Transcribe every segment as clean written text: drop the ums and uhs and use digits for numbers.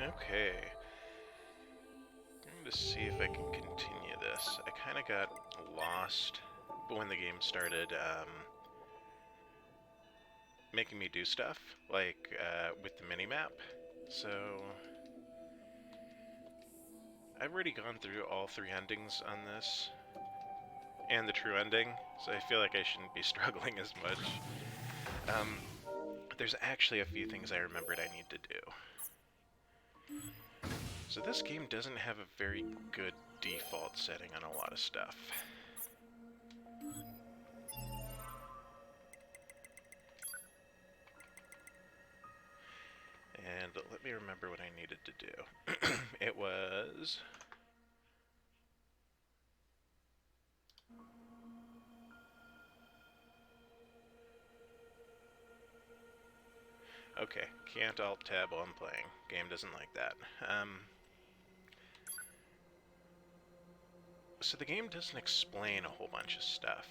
Okay. I'm going to see if I can continue this. I kind of got lost when the game started making me do stuff, like with the minimap. So I've already gone through all three endings on this, and the true ending, so I feel like I shouldn't be struggling as much. Um, there's actually a few things I remembered I need to do. So this game doesn't have a very good default setting on a lot of stuff. And let me remember what I needed to do. It was... Okay, can't Alt-Tab while I'm playing. Game doesn't like that. So the game doesn't explain a whole bunch of stuff.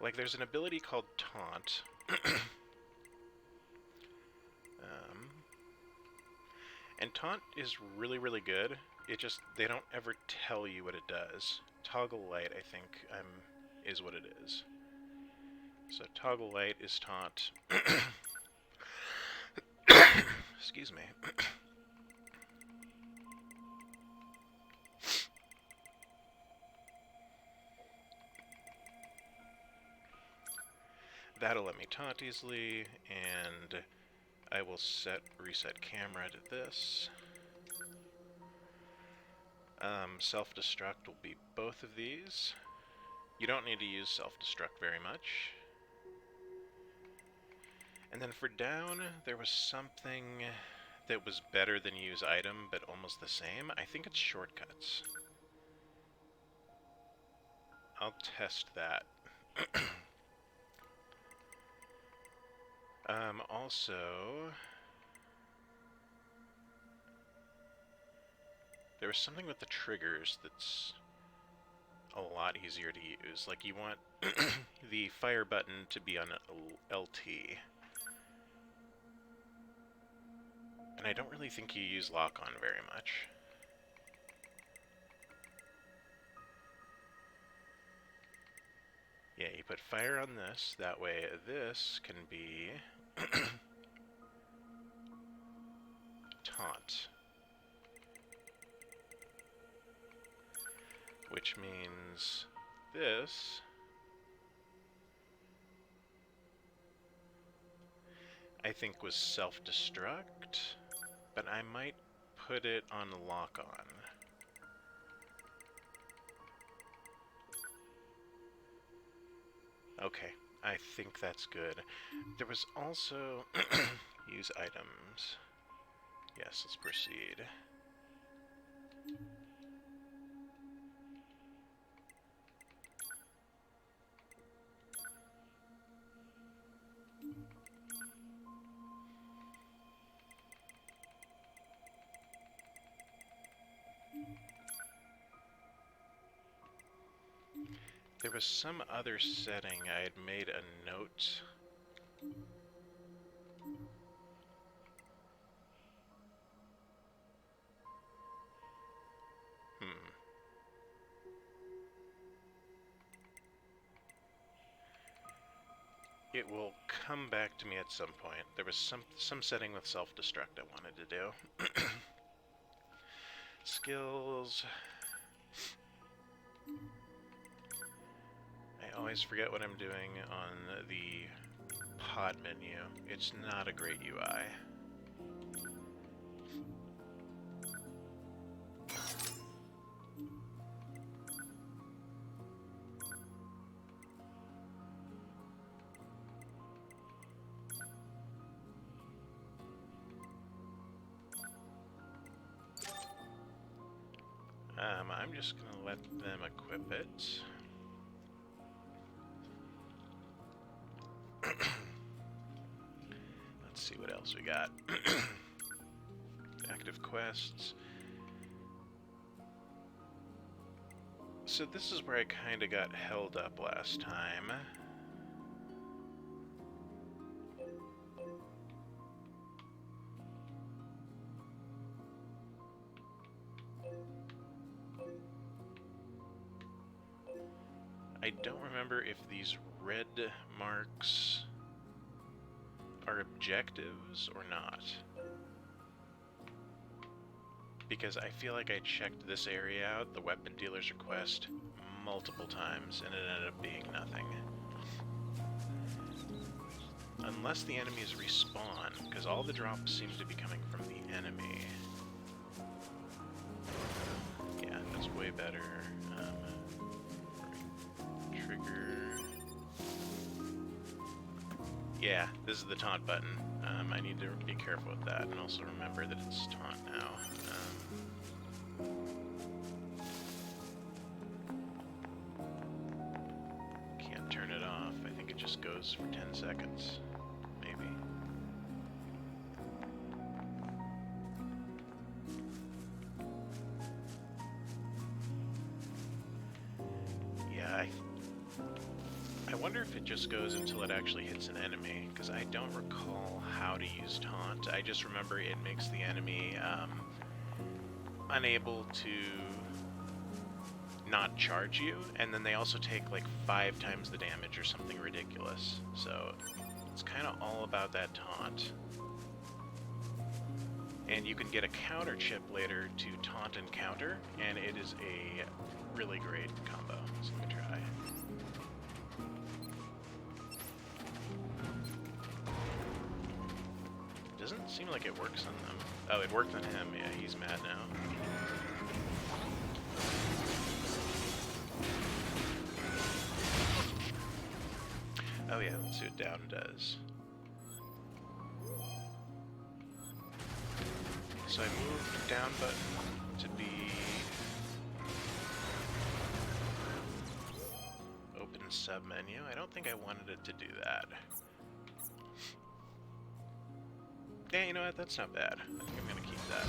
Like, there's an ability called Taunt. And Taunt is really, really good. It just, they don't ever tell you what it does. Toggle Light, I think, is what it is. So Toggle Light is Taunt. Excuse me. That'll let me taunt easily, and I will reset camera to this. Self-destruct will be both of these. You don't need to use self-destruct very much. And then for down, there was something that was better than use item, but almost the same. I think it's shortcuts. I'll test that. Also, there was something with the triggers that's a lot easier to use. Like, you want the fire button to be on LT. And I don't really think you use lock-on very much. Yeah, you put fire on this, that way this can be taunt. Which means this I think was self-destruct, but I might put it on lock-on. Okay, I think that's good. There was also use items. Yes, let's proceed. There was some other setting I had made a note. It will come back to me at some point. There was some setting with self-destruct I wanted to do. Skills. I always forget what I'm doing on the pod menu. It's not a great UI. I'm just gonna let them equip it. Let's see what else we got. Active quests. So this is where I kind of got held up last time. I don't remember if these red marks are objectives or not. Because I feel like I checked this area out, the weapon dealer's request, multiple times, and it ended up being nothing. Unless the enemies respawn, because all the drops seem to be coming from the enemy. Yeah, that's way better. Trigger. Yeah, this is the taunt button. I need to be careful with that, and also remember that it's taunt now. Can't turn it off. I think it just goes for 10 seconds. Maybe. Yeah, I wonder if it just goes until it actually hits an enemy, because I don't recall how to use taunt. I just remember it makes the enemy unable to not charge you, and then they also take like 5 times the damage or something ridiculous. So it's kind of all about that taunt. And you can get a counter chip later to taunt and counter, and it is a really great combo. So let me try. Doesn't seem like it works on them. Oh, it worked on him. Yeah, he's mad now. Oh yeah, let's see what down does. So I moved down button to be open submenu. I don't think I wanted it to do that. Yeah, you know what? That's not bad. I think I'm gonna keep that.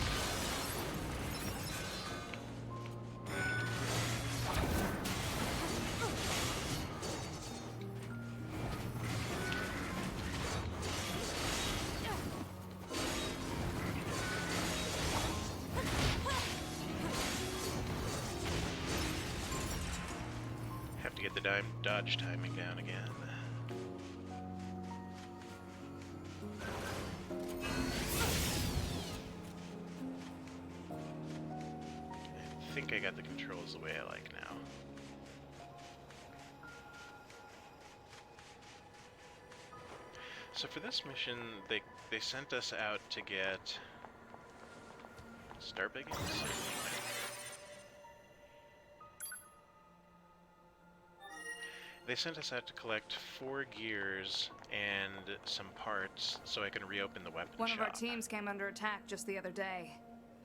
Have to get the dodge timing down again. I think I got the controls the way I like now. So for this mission, they sent us out to get star biggins. They sent us out to collect 4 gears and some parts so I can reopen the weapon shop. One of our teams came under attack just the other day.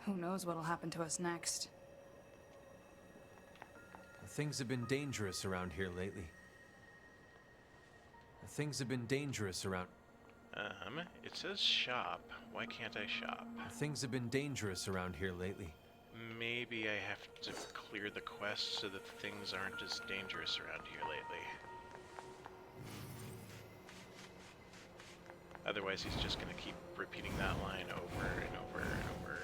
Who knows what'll happen to us next? Things have been dangerous around here lately. Things have been dangerous around... It says shop. Why can't I shop? Things have been dangerous around here lately. Maybe I have to clear the quest so that things aren't as dangerous around here lately. Otherwise, he's just gonna keep repeating that line over and over and over.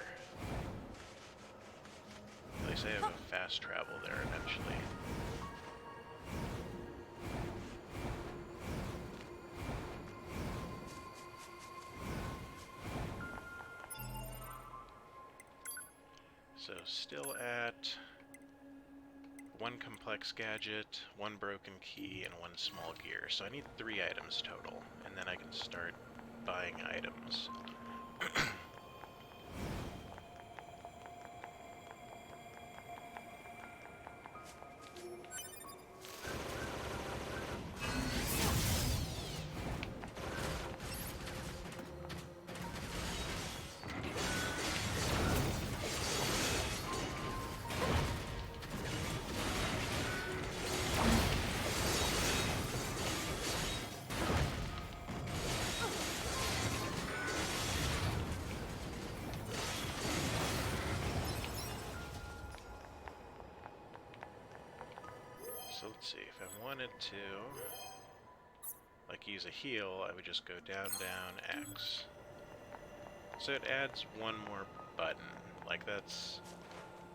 At least I have a fast travel there eventually. So still at 1 complex gadget, 1 broken key, and 1 small gear. So I need 3 items total, and then I can start buying items. So let's see, if I wanted to, like, use a heal, I would just go down, down, X. So it adds 1 more button. Like, that's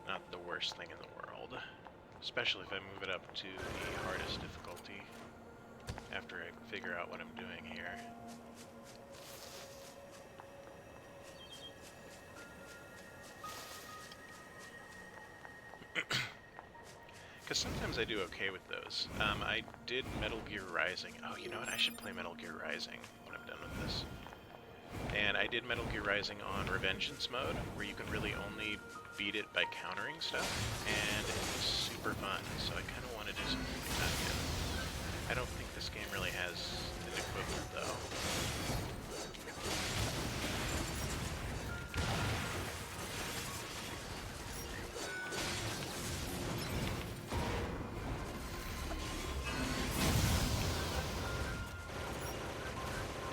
not the worst thing in the world. Especially if I move it up to the hardest difficulty after I figure out what I'm doing here. Because sometimes I do okay with those. I did Metal Gear Rising. Oh, you know what? I should play Metal Gear Rising when I'm done with this. And I did Metal Gear Rising on Revengeance mode, where you can really only beat it by countering stuff, and it's super fun, so I kind of want to do something like that again. I don't think this game really has an equivalent, though.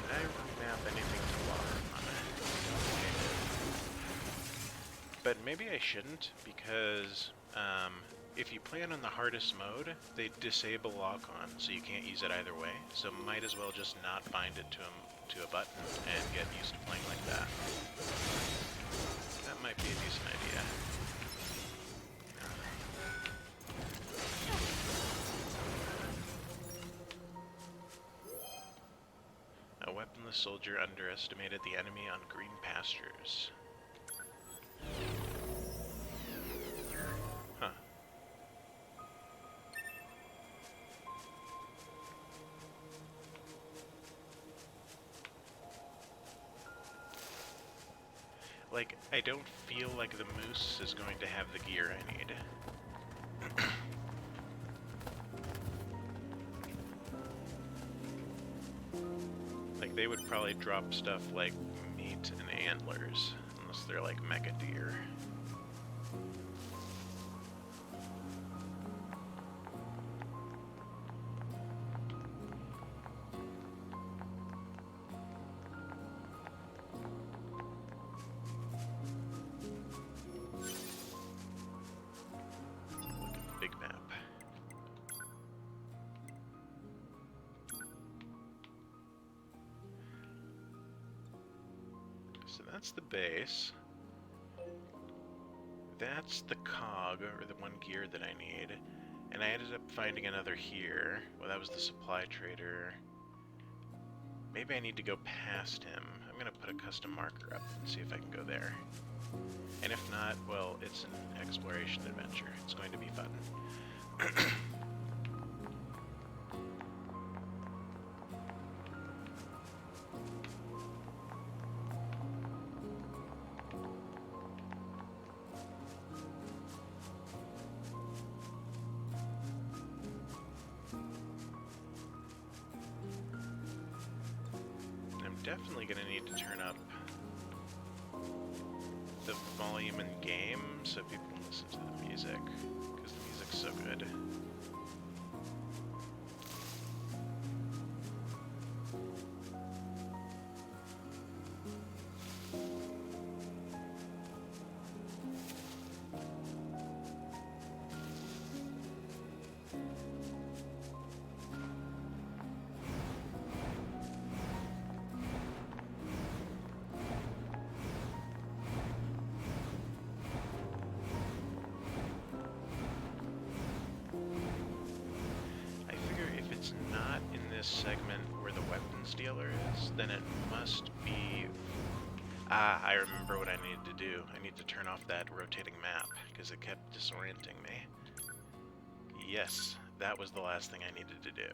Did I remap anything to lock on it? But maybe I shouldn't, because if you play it on the hardest mode, they disable lock-on, so you can't use it either way. So might as well just not bind it to a button and get used to playing like that. That might be a decent idea. A weaponless soldier underestimated the enemy on green pastures. Huh. Like, I don't feel like the moose is going to have the gear I need. Like, they would probably drop stuff like meat and antlers, unless they're like mecha deer. Big map. So that's the base. That's the cog, or the one gear that I need. And I ended up finding another here. Well, that was the supply trader. Maybe I need to go past him. I'm gonna put a custom marker up and see if I can go there. And if not, well, it's an exploration adventure. It's going to be fun. I'm definitely going to need to turn up the volume in game so people can listen to the music, because the music's so good. Segment where the weapons dealer is, then it must be... Ah, I remember what I needed to do. I need to turn off that rotating map, because it kept disorienting me. Yes, that was the last thing I needed to do.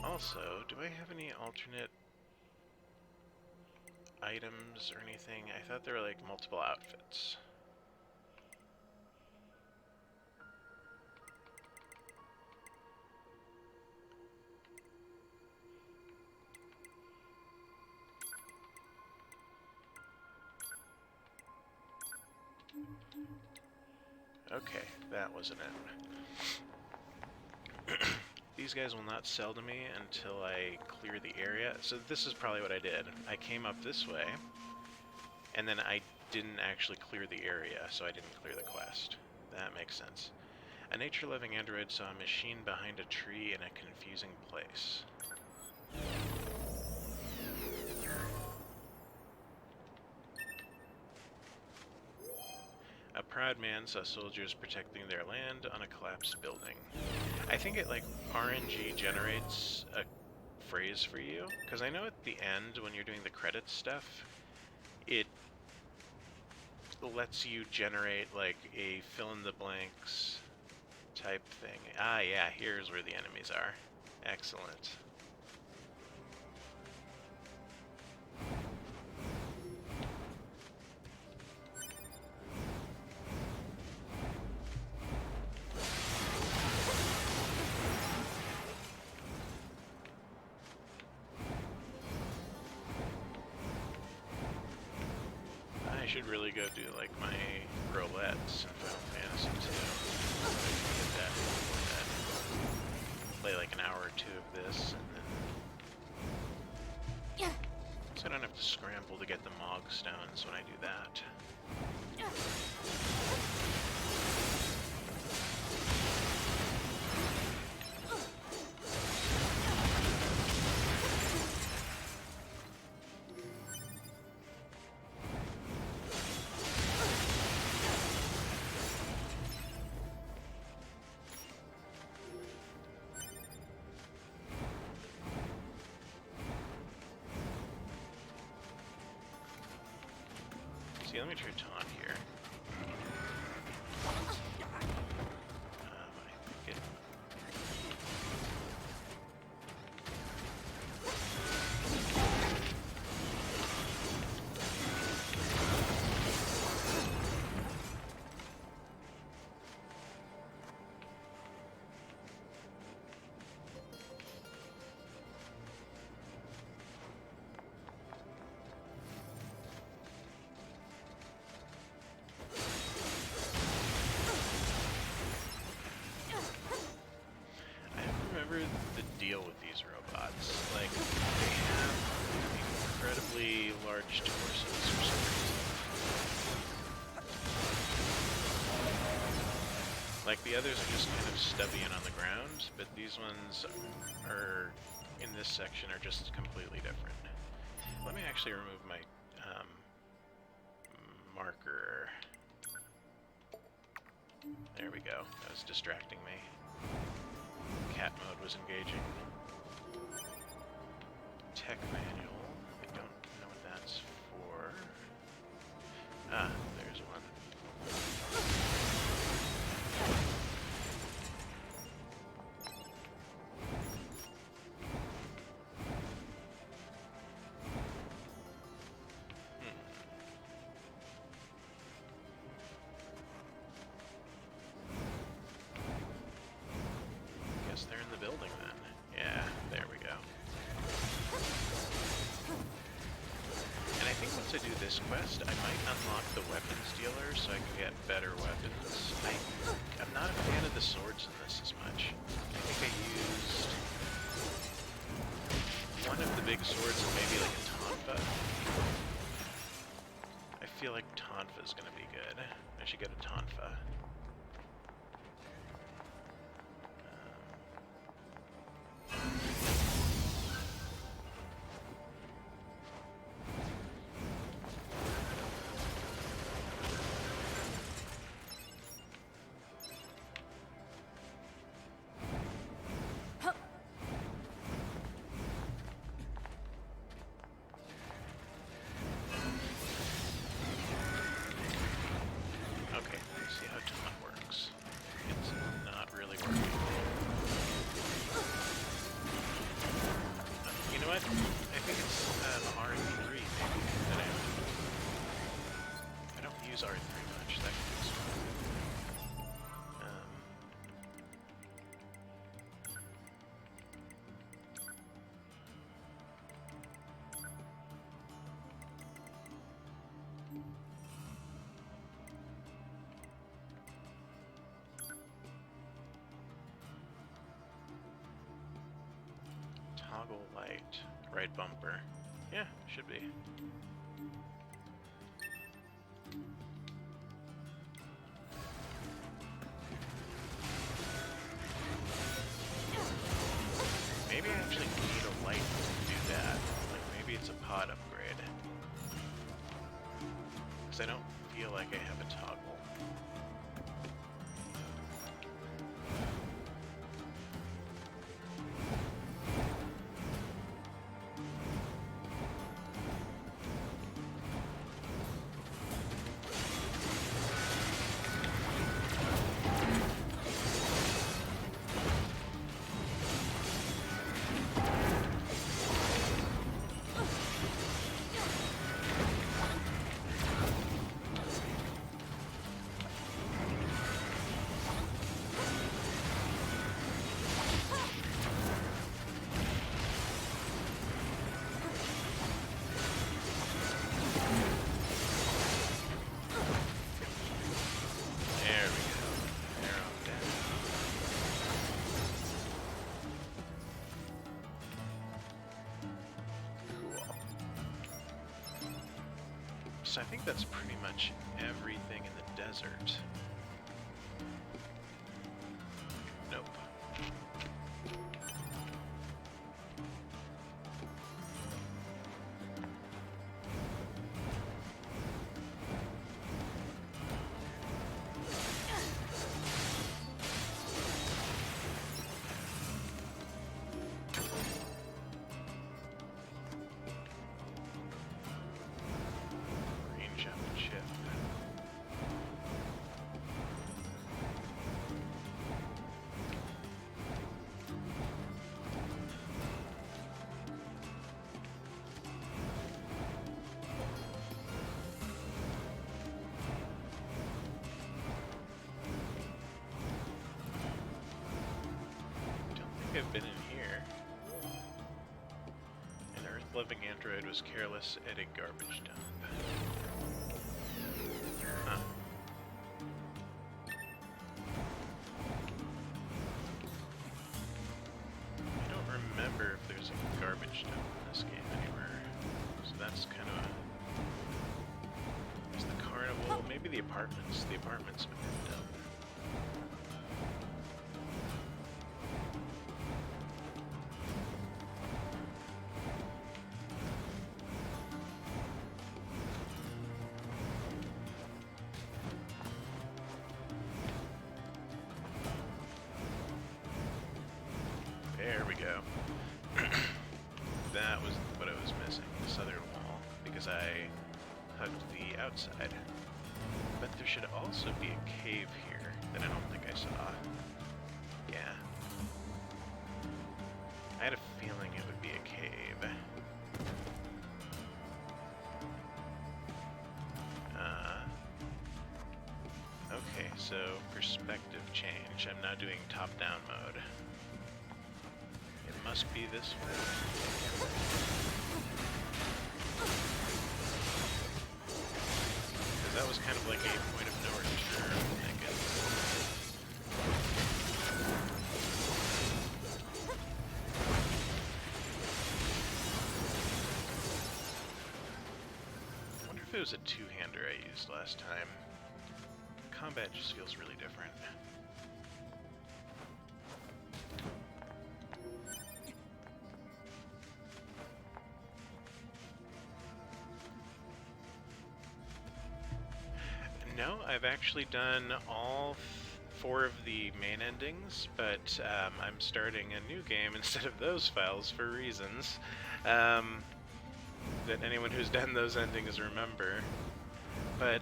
Also, do I have any alternate items or anything? I thought there were like multiple outfits. Okay, that wasn't it. These guys will not sell to me until I clear the area. So this is probably what I did. I came up this way, and then I didn't actually clear the area, so I didn't clear the quest. That makes sense. A nature-loving android saw a machine behind a tree in a confusing place. A proud man saw soldiers protecting their land on a collapsed building. I think it, like, RNG generates a phrase for you, because I know at the end, when you're doing the credits stuff, it lets you generate, like, a fill-in-the-blanks type thing. Ah, yeah, here's where the enemies are. Excellent. I should really go do, like, my roulettes in Final Fantasy 2. Get that before that. Play like an hour or two of this, and then... So I don't have to scramble to get the Mog Stones when I do that. See, let me try taunt here. I think it... the deal with these robots. Like, they have incredibly large torsos for some reason. Like, the others are just kind of stubby and on the ground, but these ones are, in this section, are just completely different. Let me actually remove my marker. There we go. That was distracting me. Cat mode was engaging. Tech manual. I don't know what that's for. Ah, there's one. Guess they're in the building then. Yeah, there we go. And I think once I do this quest, I might unlock the weapons dealer so I can get better weapons. I'm not a fan of the swords in this as much. I think I used one of the big swords and maybe like a tonfa. I feel like tonfa's gonna be good. I should get a tonfa. Okay, let's see how taunt works. It's not really working. You know what? I think it's R3 maybe that I don't use R3 much. That could be smart. Toggle light, right bumper. Yeah, should be. Maybe I actually need a light to do that. Like, maybe it's a pod upgrade. Because I don't feel like I have a toggle. So I think that's pretty much everything in the desert. Nope. Range up and chip. Don't think I've been in here. An Earth-loving android was careless at a garbage dump. Huh. I don't remember if there's a garbage dump in this game anywhere. So that's kind of a... There's the carnival, maybe the apartments. The apartments have been done. There we go. That was what I was missing, the southern wall, because I hugged the outside. But there should also be a cave here that I don't think I saw. Yeah. I had a feeling it would be a cave. Okay, so perspective change. I'm now doing top-down mode. It must be this way. Because that was kind of like a point of no return, I'm thinking. I wonder if it was a two-hander I used last time. Combat just feels really different. No, I've actually done all four of the main endings, but I'm starting a new game instead of those files for reasons that anyone who's done those endings remember. But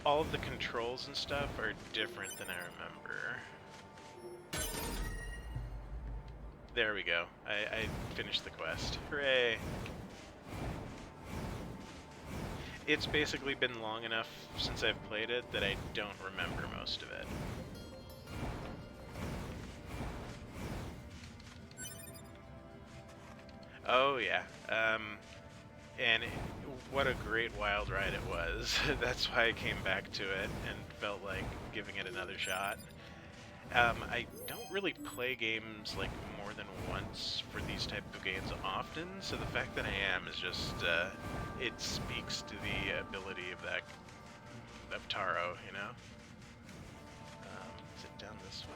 all of the controls and stuff are different than I remember. There we go. I finished the quest. Hooray! It's basically been long enough since I've played it that I don't remember most of it. Oh yeah, and what a great wild ride it was. That's why I came back to it and felt like giving it another shot. I don't really play games like more than once for these type of games often, so the fact that I am is just it speaks to the ability of Taro, you know. Is it down this way?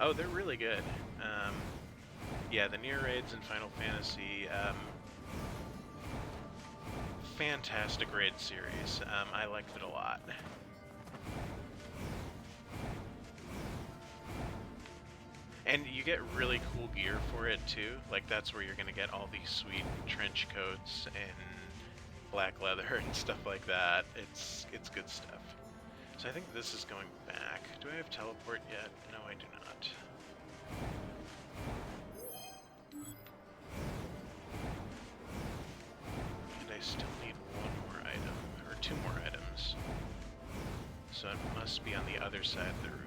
Oh, they're really good. Yeah, the Nier raids in Final Fantasy. Fantastic raid series. I liked it a lot. And you get really cool gear for it too. Like that's where you're gonna get all these sweet trench coats and black leather and stuff like that. It's good stuff. So I think this is going back. Do I have teleport yet? No, I do not. And I still need one more item, or two more items. So it must be on the other side of the ravine.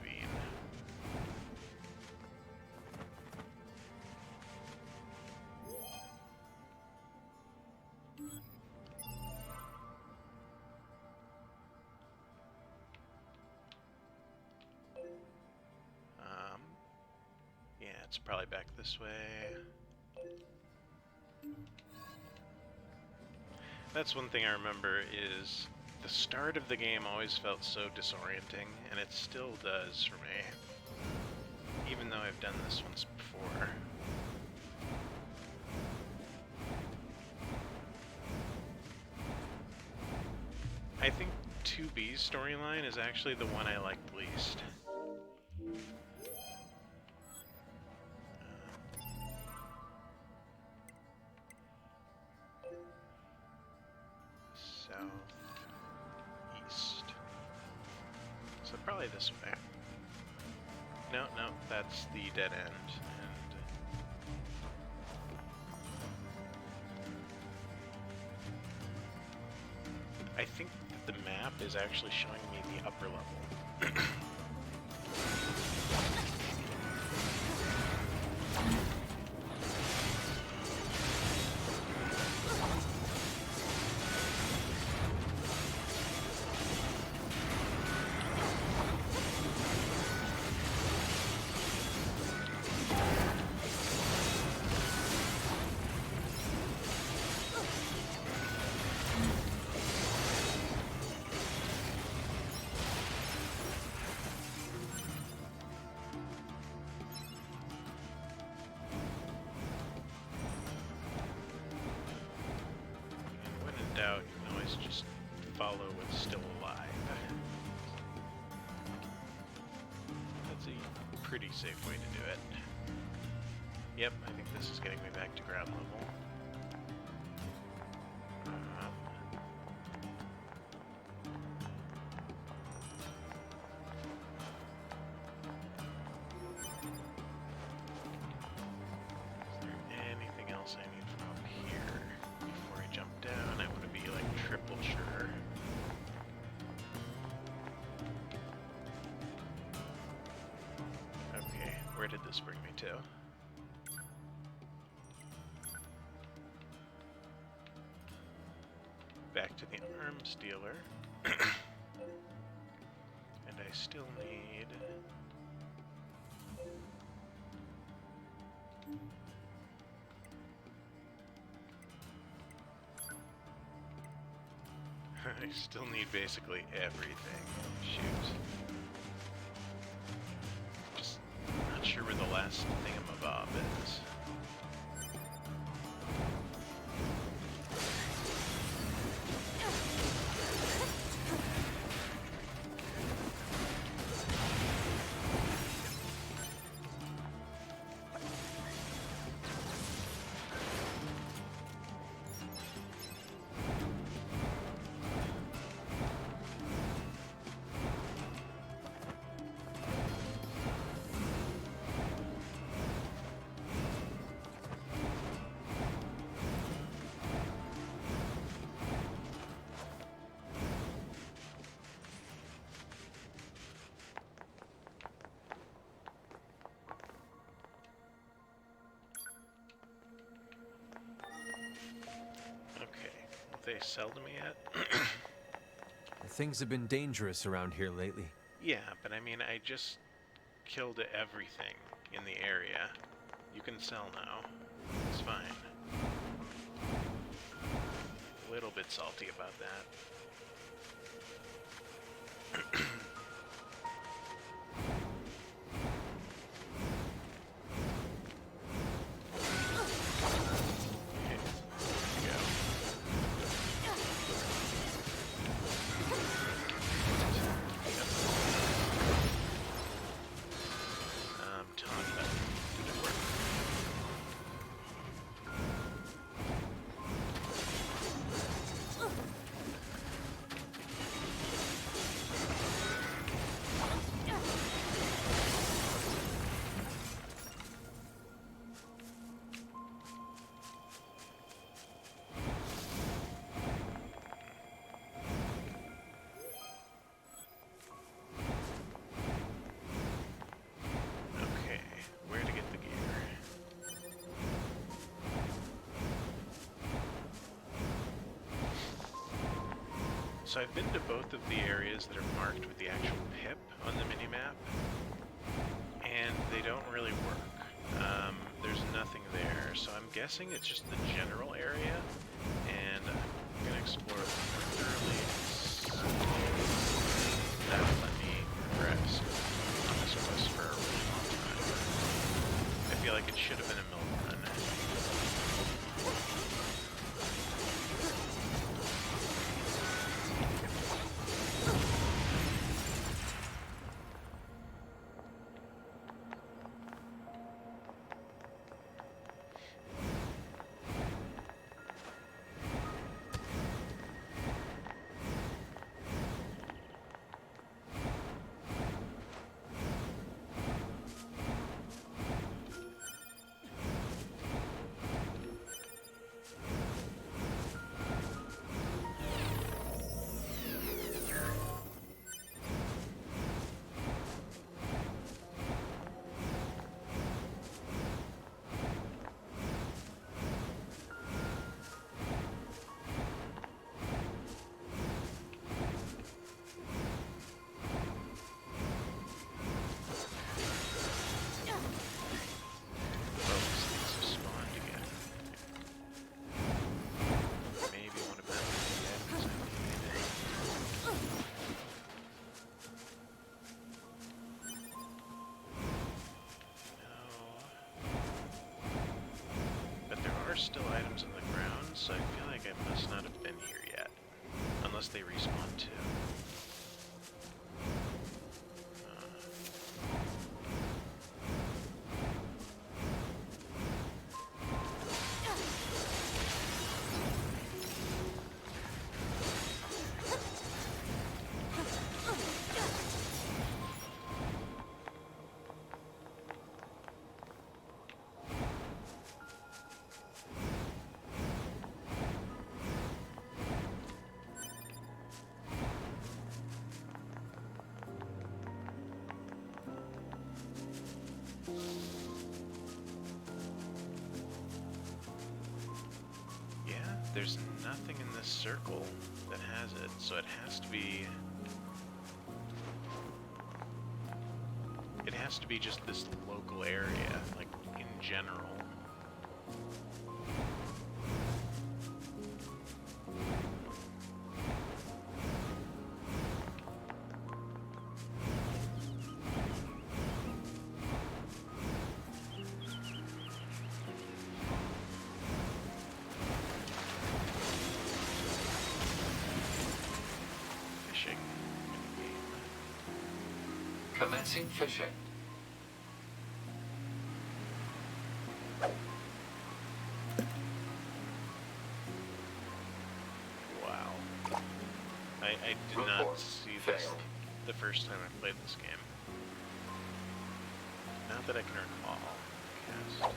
Yeah, it's probably back this way. That's one thing I remember is the start of the game always felt so disorienting, and it still does for me, even though I've done this once before. I think 2B's storyline is actually the one I liked least. Southeast. So probably this way. No, that's the dead end. And I think that the map is actually showing me the upper level. Doubt, you can always just follow what's still alive. That's a pretty safe way to do it. Yep, I think this is getting me back to ground level. Is there anything else I need from up here before I jump down? I want to be like triple sure. Okay, where did this bring me to? Back to the arms dealer. And I still need... I still need basically everything. Shoot. Just not sure where the last thingamabob is. they sell to me yet? Things have been dangerous around here lately. Yeah, but I mean, I just killed everything in the area. You can sell now. It's fine. A little bit salty about that. So I've been to both of the areas that are marked with the actual pip on the minimap, and they don't really work. There's nothing there, so I'm guessing it's just the general area, and I'm going to explore it more thoroughly. That'll let me progress on this quest for a really long time. I feel like it should have been a milk run. Still items on the ground, so I feel like I must not have been here yet. Unless they respawn too. There's nothing in this circle that has it, so it has to be... It has to be just this local area, like, in general. Commencing fishing. Wow. I did not see this the first time I played this game. Not that I can recall. Yes.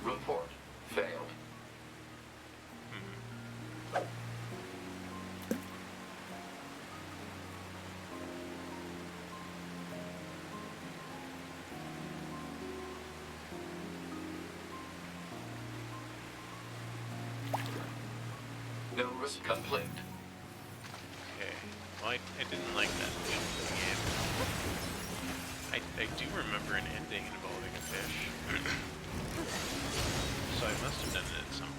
Report failed. complete. Okay. Well, I didn't like that at the end of the game. I do remember an ending involving a fish. So I must have done it at some point.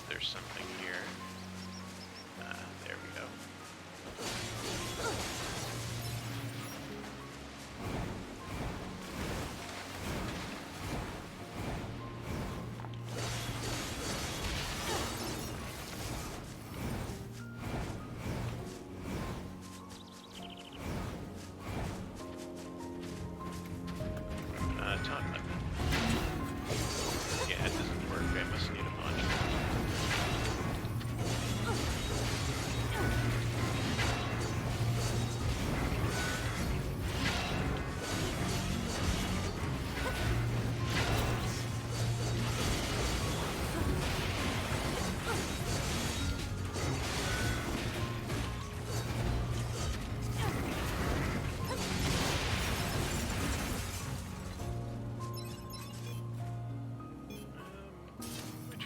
There's something here. There we go. Taunt weapon. Yeah, it doesn't work. I must need a bunch.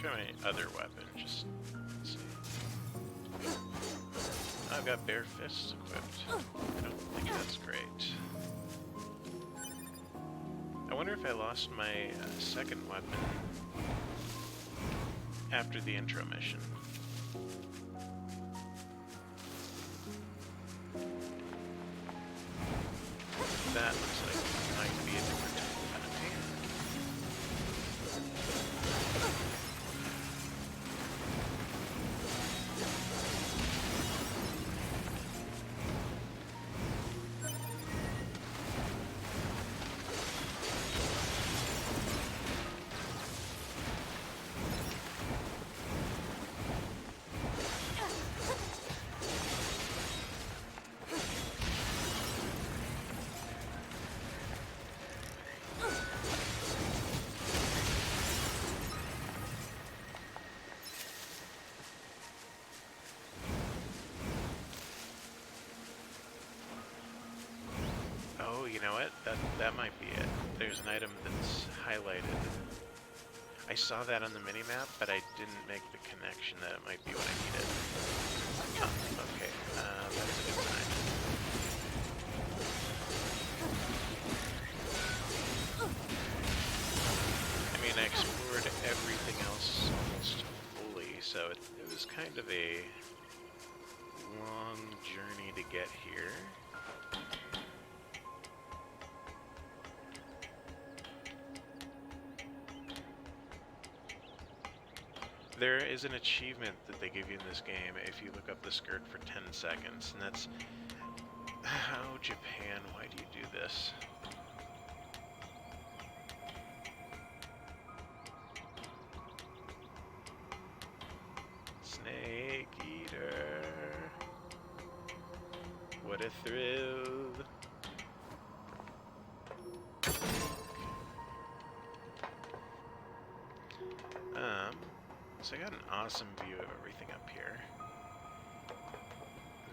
My other weapon, just let's see. I've got bare fists equipped. I don't think that's great. I wonder if I lost my second weapon after the intro mission. That looks like it might be a different type of enemy. Oh, you know what? That might be it. There's an item that's highlighted. I saw that on the minimap, but I didn't make the connection that it might be what I needed. Oh, okay. That's a good sign. I mean, I explored everything else almost fully, so it was kind of a long journey to get here. There is an achievement that they give you in this game if you look up the skirt for 10 seconds, and that's... Oh, Japan, why do you do this? Snake Eater. What a thrill. So I got an awesome view of everything up here.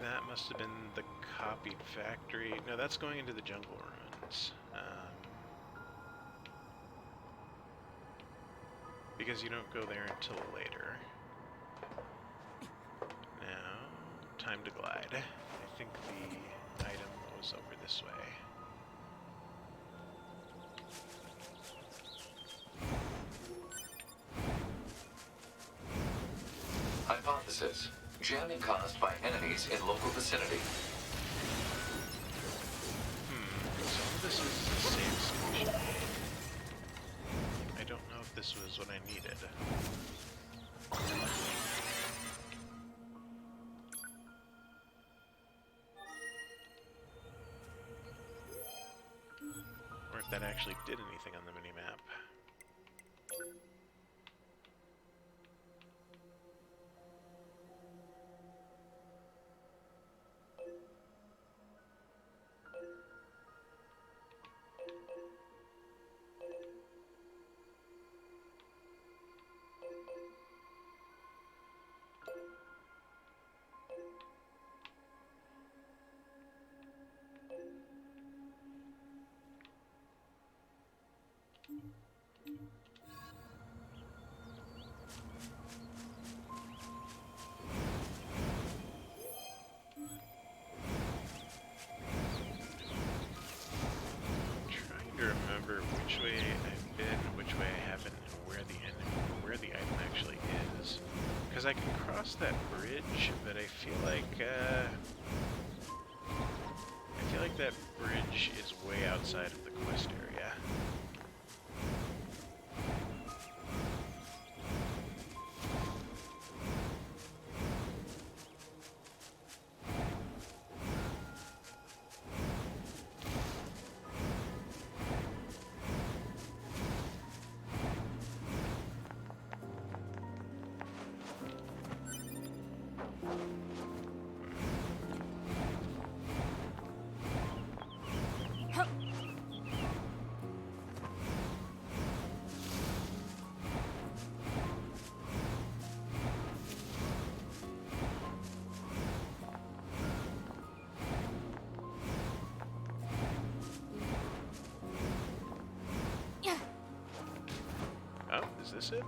That must have been the copied factory. No, that's going into the jungle ruins. Because you don't go there until later. Now, time to glide. I think the item was over this way. Hypothesis. Jamming caused by enemies in local vicinity. Some of this is the same solution. I don't know if this was what I needed. Or if that actually did anything on the minimap. which way I've been, which way I haven't, and where the item actually is. Because I can cross that bridge, but I feel like that bridge is way outside of the quest area. Oh, is this it?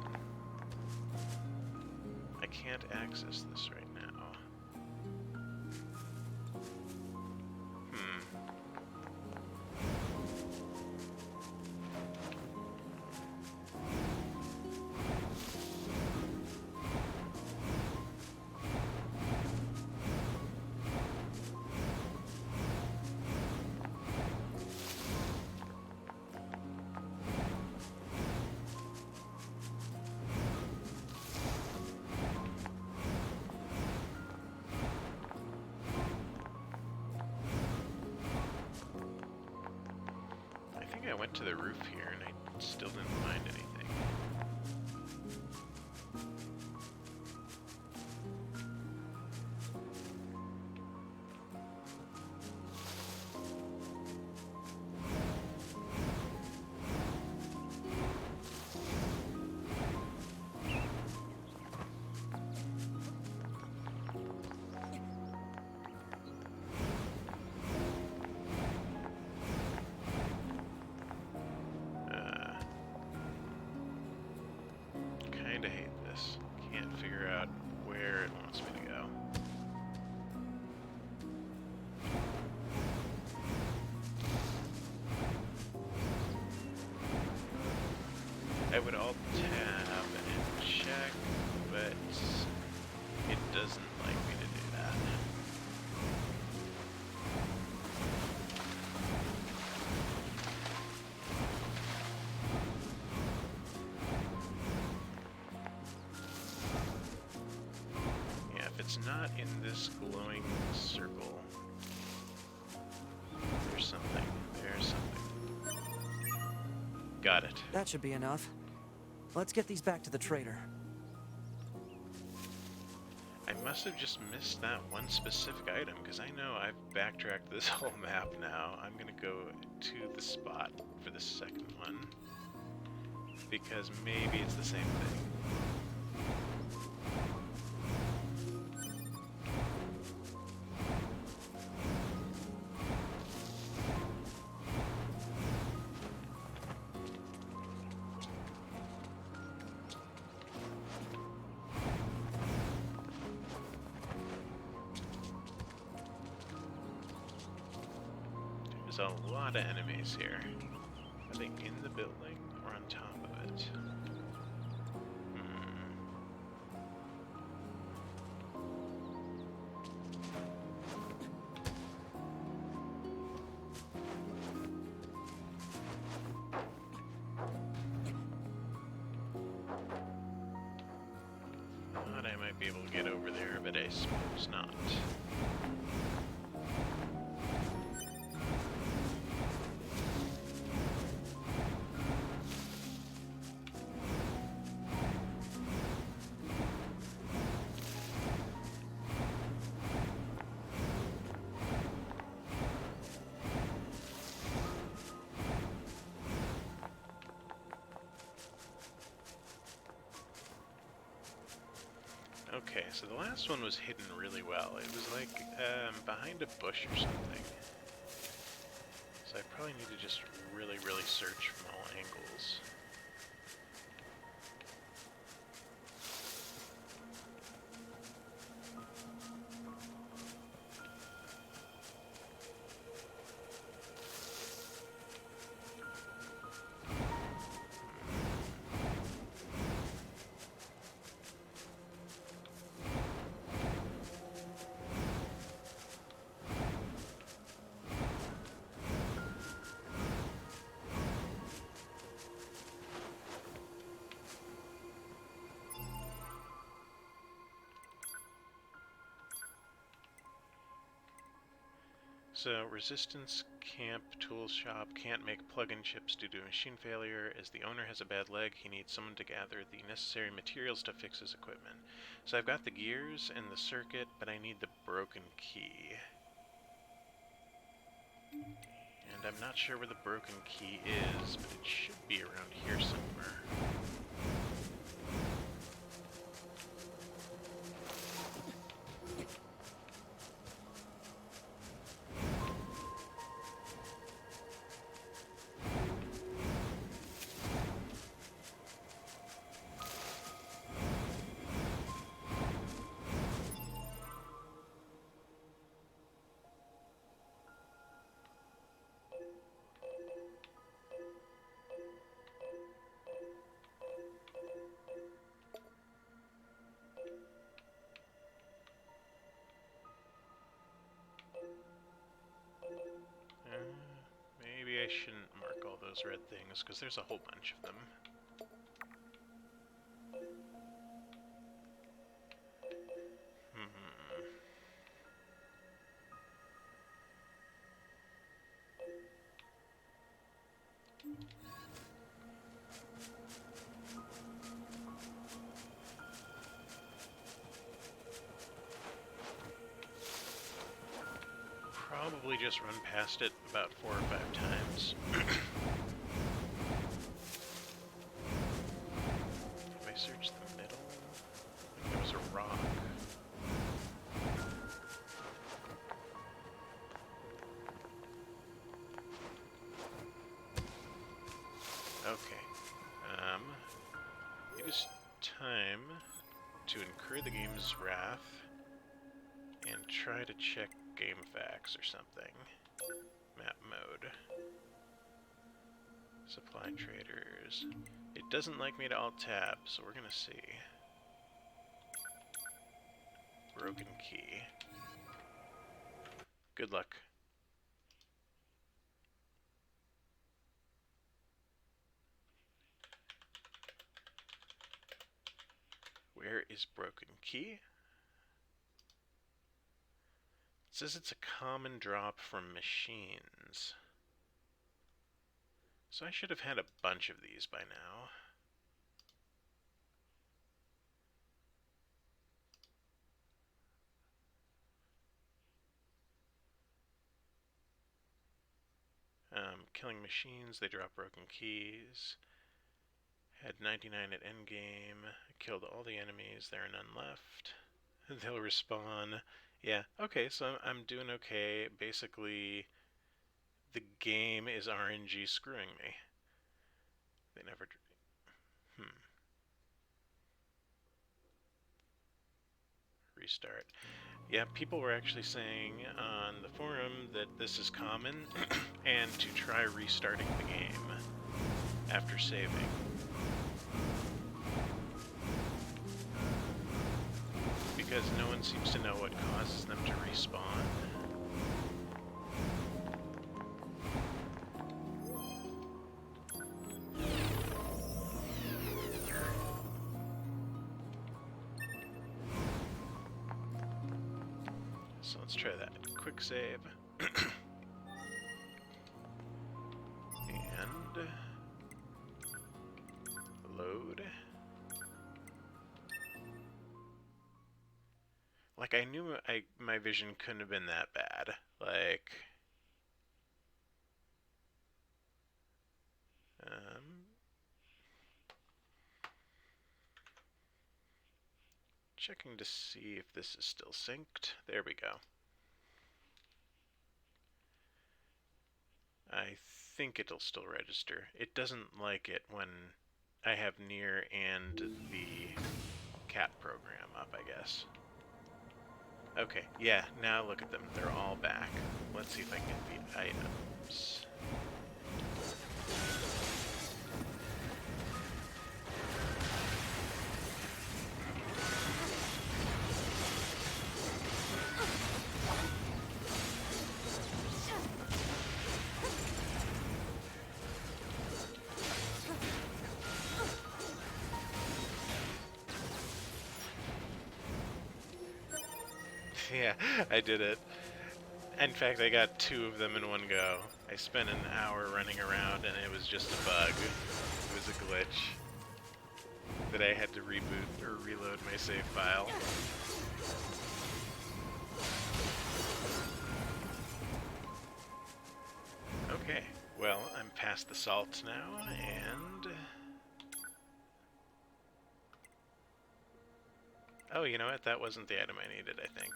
I can't access this right now. Hmm. I think I went to the roof here and I still didn't find anything. Kinda hate this. Can't figure out where it wants me to go. I would alt tab and check, but it doesn't like me to do that. Yeah, if it's not in this glowing circle, there's something. There's something. Got it. That should be enough. Let's get these back to the trader. I must have just missed that one specific item, because I know I've backtracked this whole map now. I'm gonna go to the spot for the second one, because maybe it's the same thing. There's a lot of enemies here. Are they in the building or on top of it? Thought I might be able to get over there, but I suppose not. Okay, so the last one was hidden really well. It was like behind a bush or something. So I probably need to just really search from all angles. So, Resistance Camp Tool Shop can't make plug-in chips due to machine failure. As the owner has a bad leg, he needs someone to gather the necessary materials to fix his equipment. So I've got the gears and the circuit, but I need the broken key. And I'm not sure where the broken key is, but it should be around here somewhere. Maybe I shouldn't mark all those red things, because there's a whole bunch of them. Probably just run past it about 4 or 5 times. If I search the middle, there was a rock. Okay. It is time to incur the game's wrath and try to check game facts or something. Map mode. Supply traders. It doesn't like me to alt-tab, so we're gonna see. Broken key. Good luck. Where is broken key? It says it's a common drop from machines. So I should have had a bunch of these by now. Killing machines, they drop broken keys. Had 99 at endgame. Killed all the enemies, there are none left. They'll respawn. Yeah, okay, so I'm doing okay. Basically, the game is RNG screwing me. They never... Restart. Yeah, people were actually saying on the forum that this is common, and to try restarting the game after saving. Because no one seems to know what causes them to respawn. So let's try that. Quick save. And load. Like, I knew my vision couldn't have been that bad. Like, checking to see if this is still synced. There we go. I think it'll still register. It doesn't like it when I have Nier and the cat program up, I guess. Okay, yeah, now look at them. They're all back. Let's see if I can get the items. Yeah, I did it. In fact, I got 2 of them in one go. I spent an hour running around and it was just a bug. It was a glitch that I had to reboot or reload my save file. Okay, well, I'm past the salt now, and... Oh, you know what? That wasn't the item I needed, I think.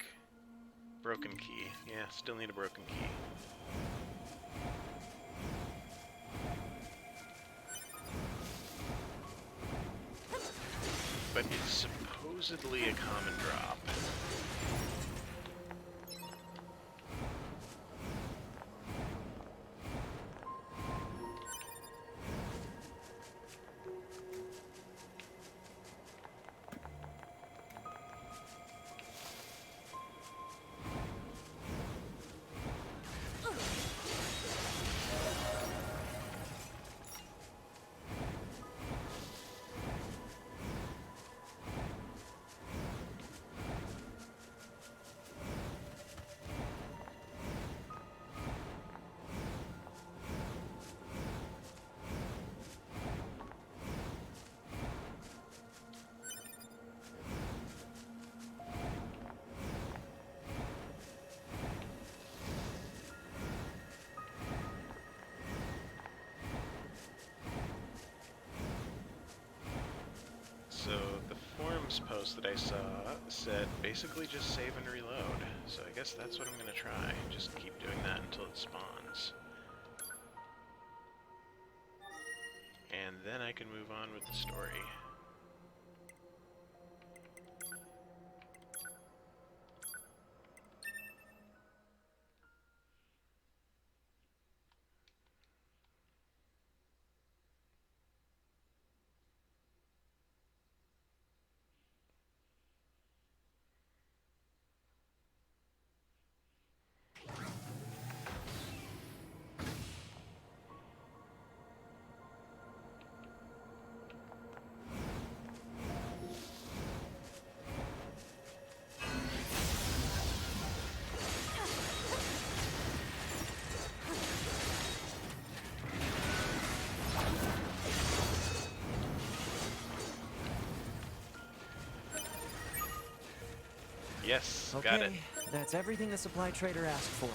Broken key. Yeah, still need a broken key. But it's supposedly a common drop. So the forums post that I saw said basically just save and reload. So I guess that's what I'm going to try. Just keep doing that until it spawns. And then I can move on with the story. Yes, Okay, got it. that's everything the supply trader asked for.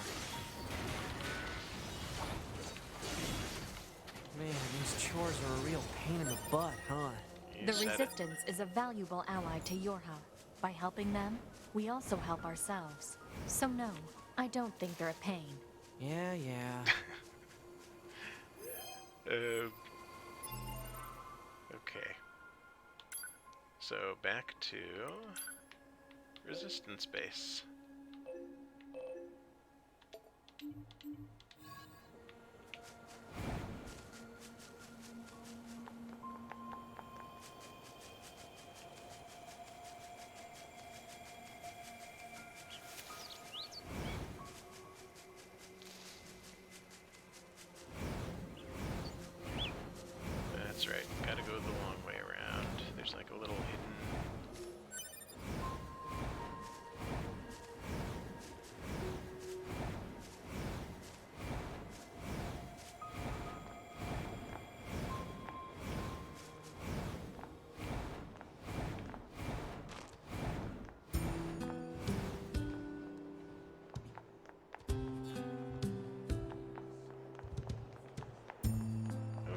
Man, these chores are a real pain in the butt, huh? You The said it. Resistance is a valuable ally to your help. By helping them, we also help ourselves. So no, I don't think they're a pain. Yeah, yeah. Okay. So back to resistance base. That's right, gotta go the long way around. There's like a little hidden...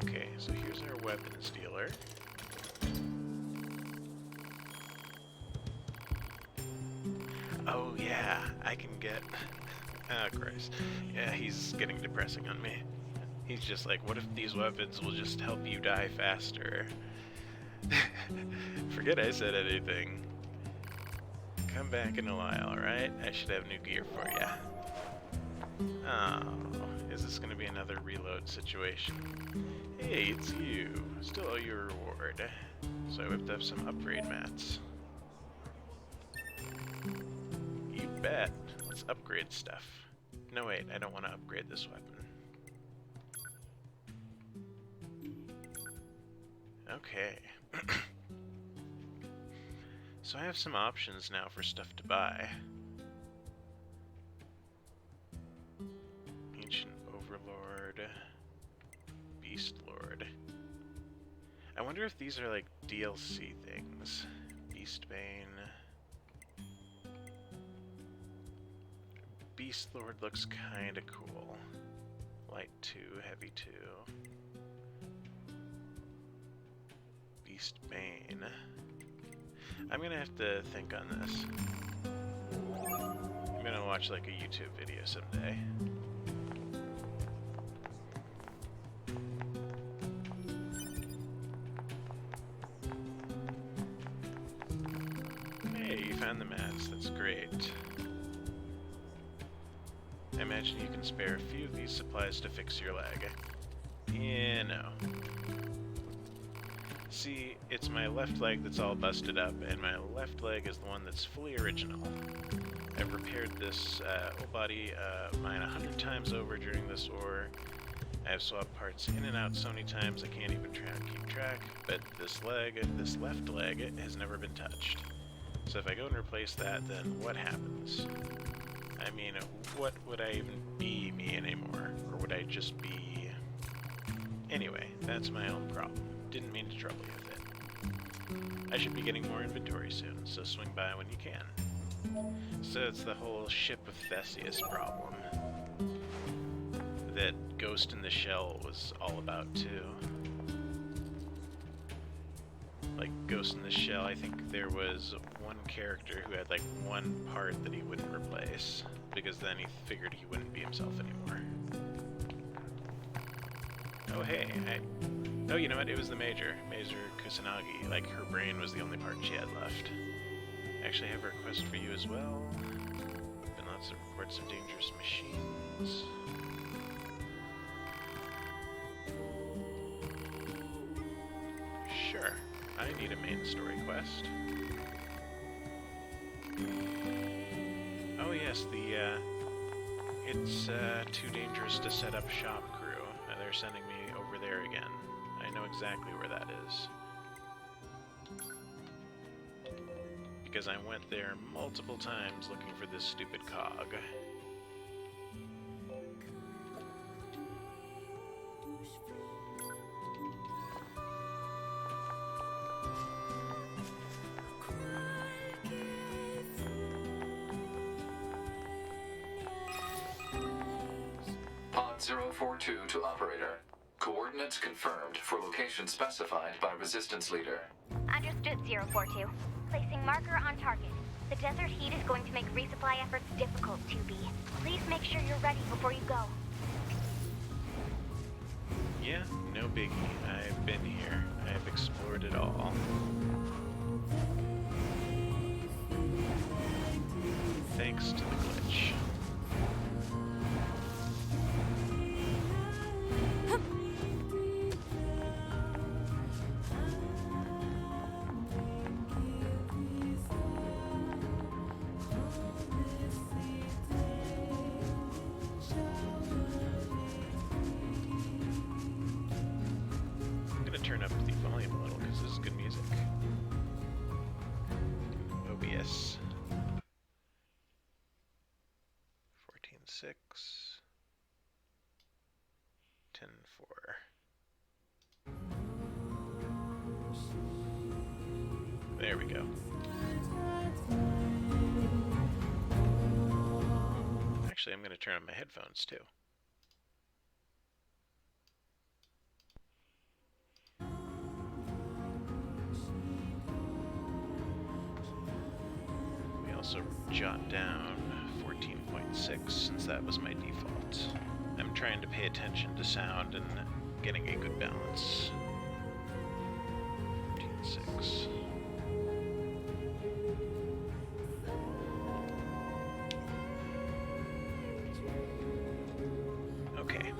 Okay, so here's our weapons dealer. Oh yeah, I can get... Oh Christ. Yeah, he's getting depressing on me. He's just like, what if these weapons will just help you die faster? Forget I said anything. Come back in a while, alright? I should have new gear for ya. Oh, is this gonna be another reload situation? Hey, it's you. Still owe you a reward. So I whipped up some upgrade mats. You bet. Let's upgrade stuff. No wait, I don't want to upgrade this weapon. Okay. So I have some options now for stuff to buy. Beast Lord. I wonder if these are like DLC things. Beastbane. Beast Lord looks kinda cool. Light 2, heavy 2. Beastbane. I'm gonna have to think on this. I'm gonna watch like a YouTube video someday. Hey, you found the mats. That's great. I imagine you can spare a few of these supplies to fix your leg. Yeah, no. See, it's my left leg that's all busted up, and my left leg is the one that's fully original. I've repaired this whole body mine 100 times over during this war. I've swapped parts in and out so many times I can't even keep track, but this left leg, has never been touched. So if I go and replace that, then what happens? I mean, what would I even be me anymore? Or would I just be... Anyway, that's my own problem. Didn't mean to trouble you with it. I should be getting more inventory soon, so swing by when you can. So it's the whole Ship of Theseus problem that Ghost in the Shell was all about too. Like Ghost in the Shell, I think there was one character who had like one part that he wouldn't replace, because then he figured he wouldn't be himself anymore. Oh hey, oh, you know what? It was the Major Kusanagi. Like, her brain was the only part she had left. Actually, I have a request for you as well. Been lots of reports of dangerous machines. Sure. I need a main story quest. Oh yes, it's too dangerous to set up shop crew. They're sending me over there again. I know exactly where that is. Because I went there multiple times looking for this stupid cog. Pod 042 to operator. Coordinates confirmed for location specified by Resistance Leader. Understood, 042. Placing marker on target. The desert heat is going to make resupply efforts difficult, 2B. Please make sure you're ready before you go. Yeah, no biggie. I've been here. I've explored it all. Thanks to the glitch. Turn up the volume a little because this is good music. OBS 14.6 10.4. There we go. Actually, I'm going to turn on my headphones too. Also jot down 14.6 since that was my default. I'm trying to pay attention to sound and getting a good balance. 14.6. Okay.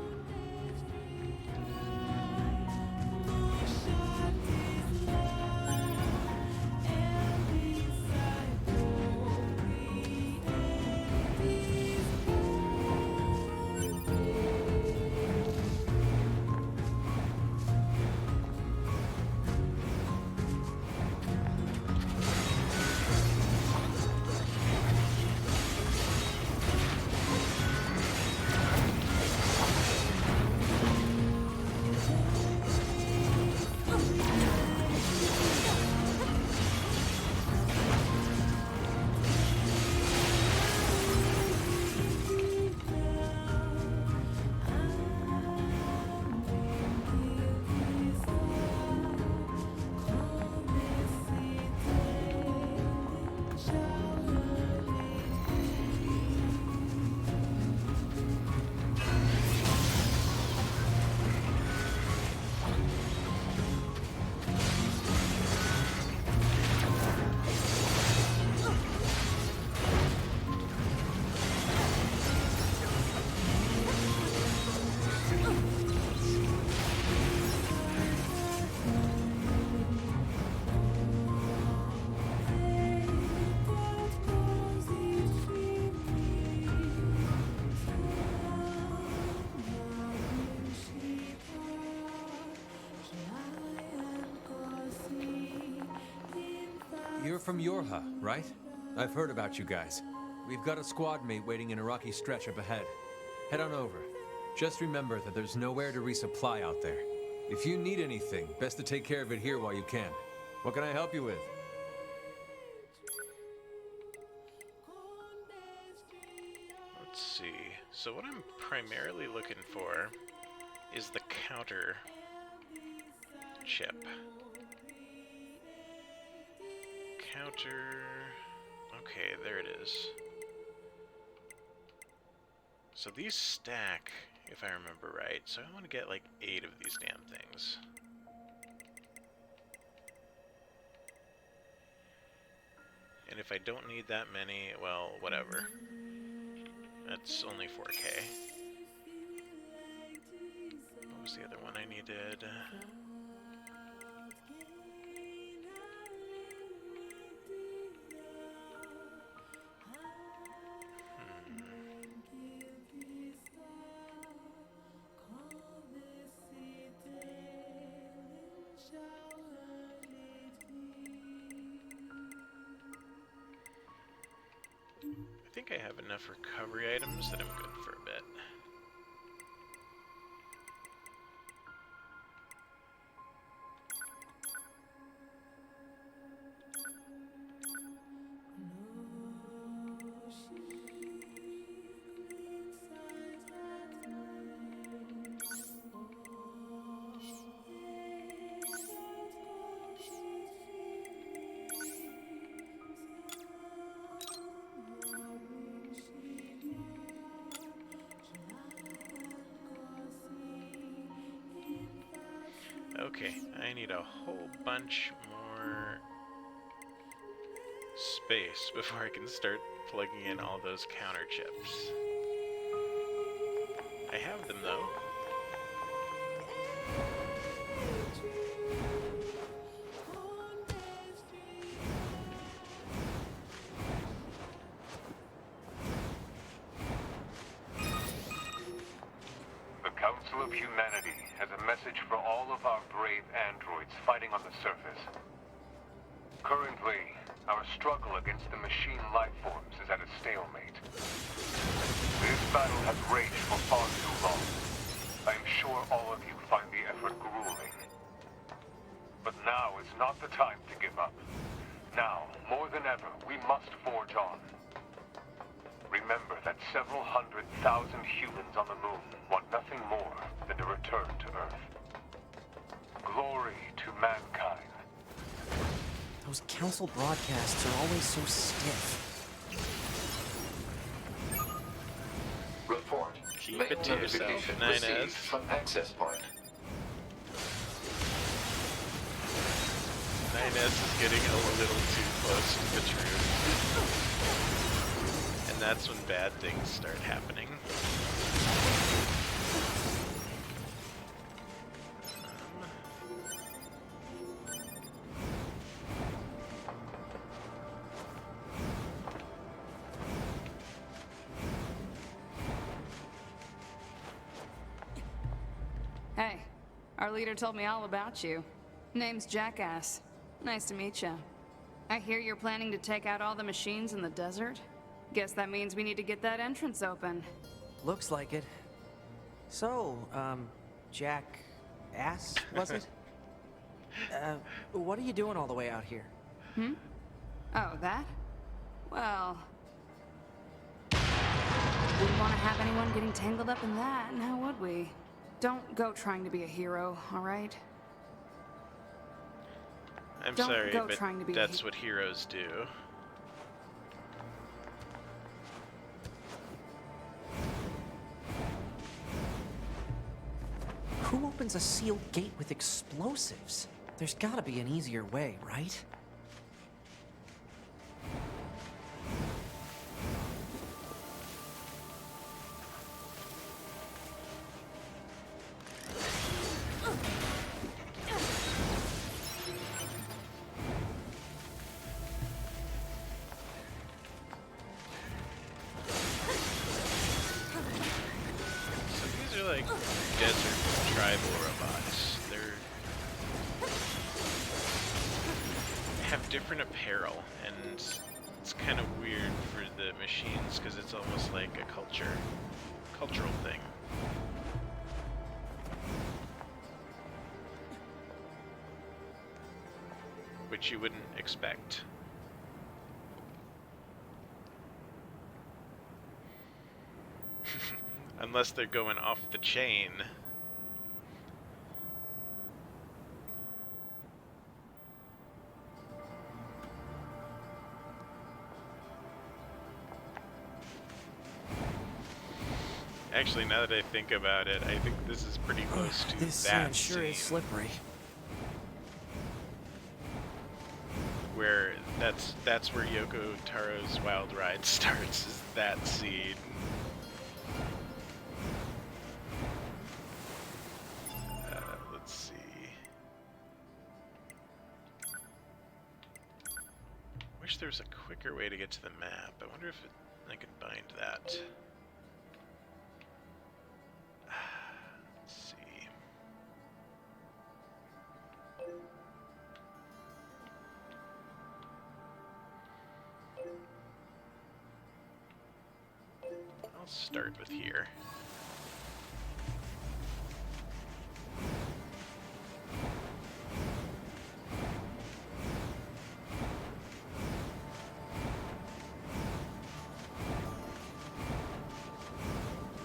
You're from Yorha, right? I've heard about you guys. We've got a squad mate waiting in a rocky stretch up ahead. Head on over. Just remember that there's nowhere to resupply out there. If you need anything, best to take care of it here while you can. What can I help you with? Let's see. So what I'm primarily looking for is the counter chip. Counter... Okay, there it is. So these stack, if I remember right, so I want to get like 8 of these damn things. And if I don't need that many, well, whatever. That's only 4K. What was the other one I needed? I think I have enough recovery items that I'm good for a bit. Okay, I need a whole bunch more space before I can start plugging in all those counter chips. I have them though. The Council of Humanity has a message for all of our brave androids fighting on the surface. Currently, our struggle against the machine lifeforms is at a stalemate. This battle has raged for far too long. I am sure all of you find the effort grueling. But now is not the time to give up. Now, more than ever, we must forge on. Remember that several 100,000 humans on the moon want nothing more than to return to Earth. Glory to mankind. Those council broadcasts are always so stiff. Report. Keep Mail it to yourself, notification 9S. received from access point. 9S is getting a little too close to the truth. And that's when bad things start happening. Hey, our leader told me all about you. Name's Jackass. Nice to meet you. I hear you're planning to take out all the machines in the desert? Guess that means we need to get that entrance open. Looks like it. So, Jack Ass, was it? What are you doing all the way out here? Oh, that? Well... wouldn't want to have anyone getting tangled up in that, now would we? Don't go trying to be a hero, alright? I'm Don't sorry, go but trying to be a that's what heroes do. Who opens a sealed gate with explosives? There's gotta be an easier way, right? So these are like desert tribal robots. They have different different apparel, and it's kind of weird for the machines because it's almost like a cultural thing. Which you wouldn't expect. Unless they're going off the chain. Actually, now that I think about it, I think this is pretty close to This that sand sure scene is slippery. where that's where Yoko Taro's wild ride starts, is that scene. Let's see. Wish there was a quicker way to get to the map. I wonder if I can bind that. Let's see. I'll start with here.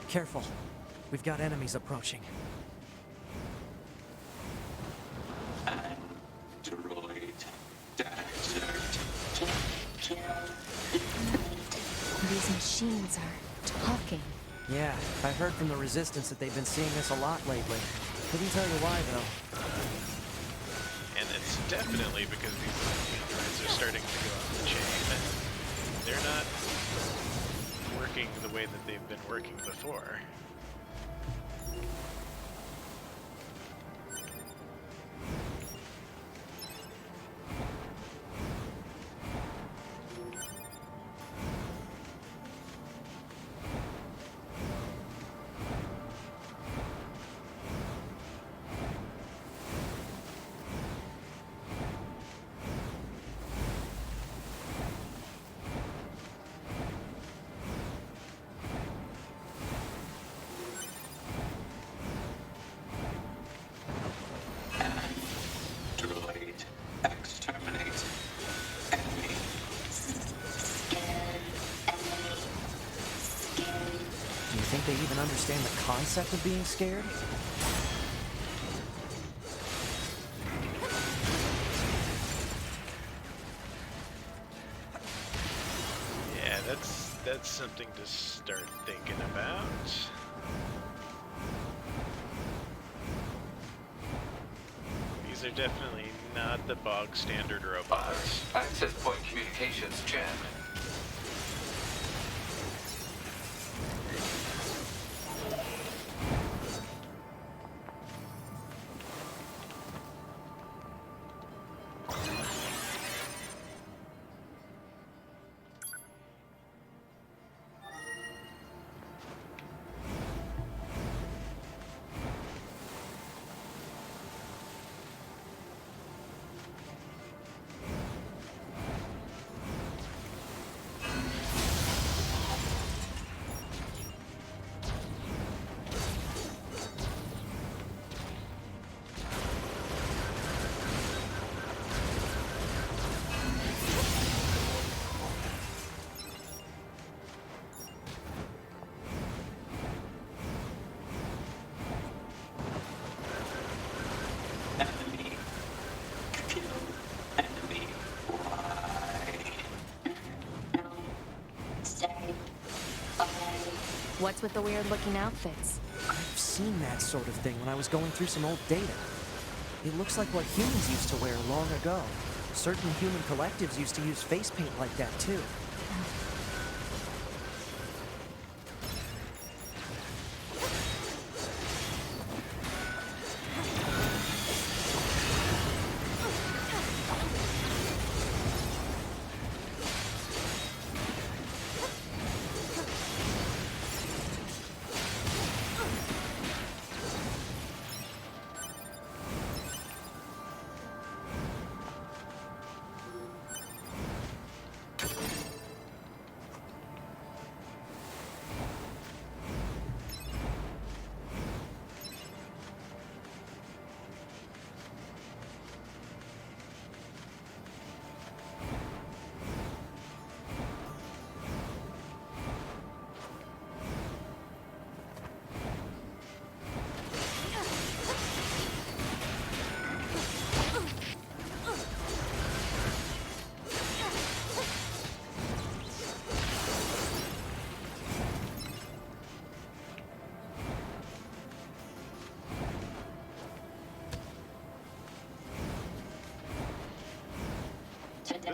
Careful. We've got enemies approaching. These machines are talking. Yeah, I've heard from the Resistance that they've been seeing this a lot lately. Couldn't tell you why, though. And it's definitely because these androids are starting to go off the chain. They're not working the way that they've been working before. Do you think they even understand the concept of being scared? Yeah, that's something to start thinking about. These are definitely not the bog standard robots. Access point communications jammed. What's with the weird-looking outfits? I've seen that sort of thing when I was going through some old data. It looks like what humans used to wear long ago. Certain human collectives used to use face paint like that, too.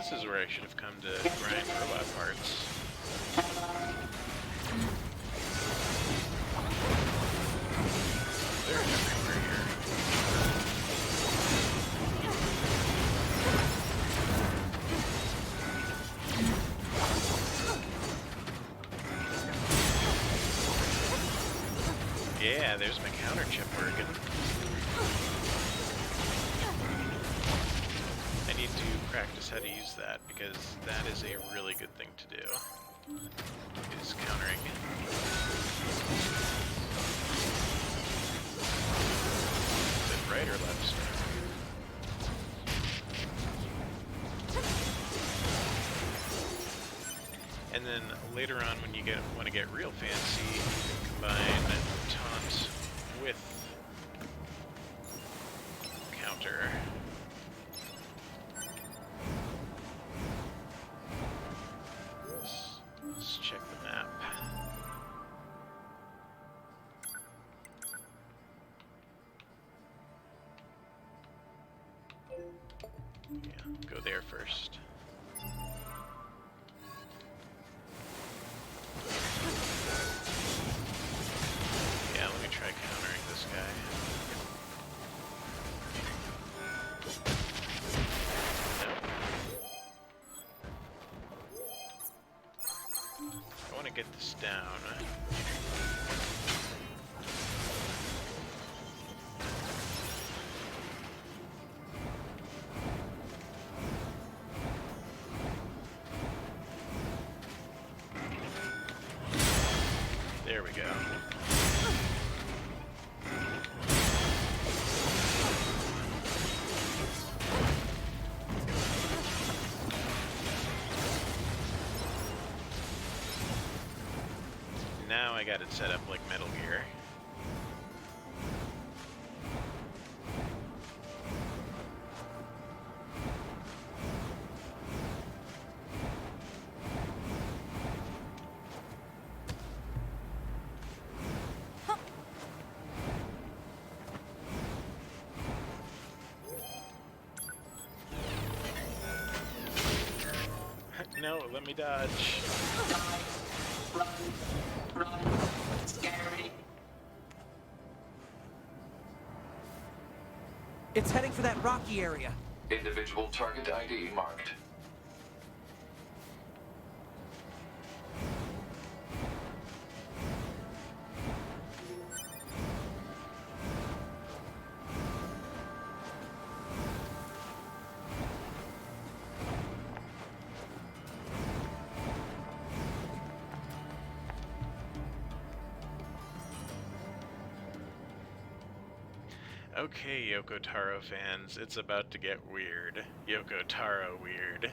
this is where I should have come to grind robot parts. They're everywhere here. Yeah, there's my counter chip working. I need to practice how to use that because that is a really good thing to do. Is countering. Is it right or left stick? And then later on, when you want to get real fancy, you can combine taunt with counter. Let's check the map. Yeah, go there first. Yeah, let me try countering this guy. No. I want to get this down. There we go. Now I got it set up like Metal Gear. No, let me dodge. It's heading for that rocky area. Individual target ID marked. Okay, Yoko Taro fans, it's about to get weird. Yoko Taro weird.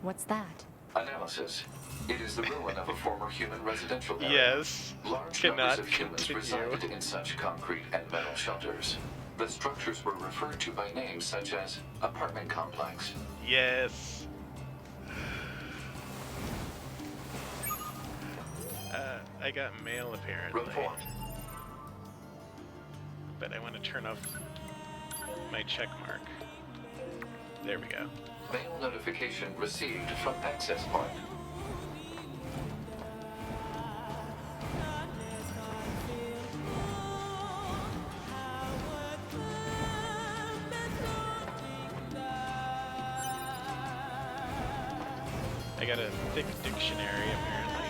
What's that? Analysis. It is the ruin of a former human residential area. Yes, Large cannot numbers of humans continue. resided in such concrete and metal shelters. The structures were referred to by names such as apartment complex. Yes. I got mail apparently. Report. But I want to turn off my check mark. There we go. Mail notification received from access point. I got a thick dictionary apparently.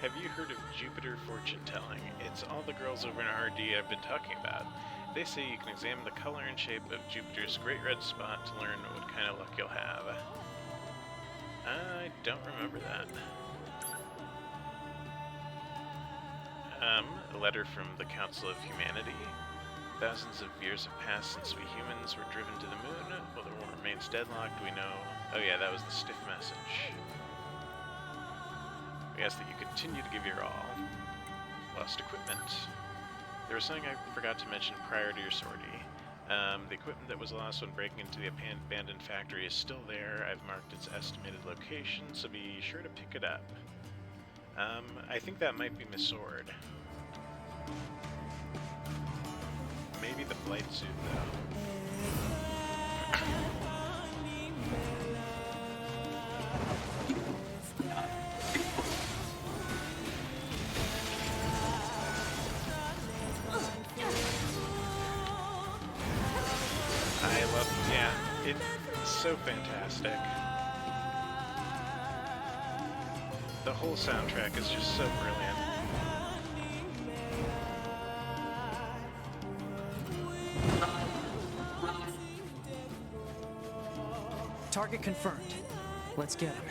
Have you heard of Jupiter fortune telling? It's all the girls over in RD I've been talking about. They say you can examine the color and shape of Jupiter's great red spot to learn what kind of luck you'll have. I don't remember that. A letter from the Council of Humanity. Thousands of years have passed since we humans were driven to the moon. While the war remains deadlocked, we know... Oh yeah, that was the stiff message. We ask that you continue to give your all. Lost equipment. There was something I forgot to mention prior to your sortie. The equipment that was lost when breaking into the abandoned factory is still there. I've marked its estimated location, so be sure to pick it up. I think that might be Miss Sword. Maybe the flight suit, though. I love, yeah, it's so fantastic. The whole soundtrack is just so brilliant. Target confirmed. Let's get him.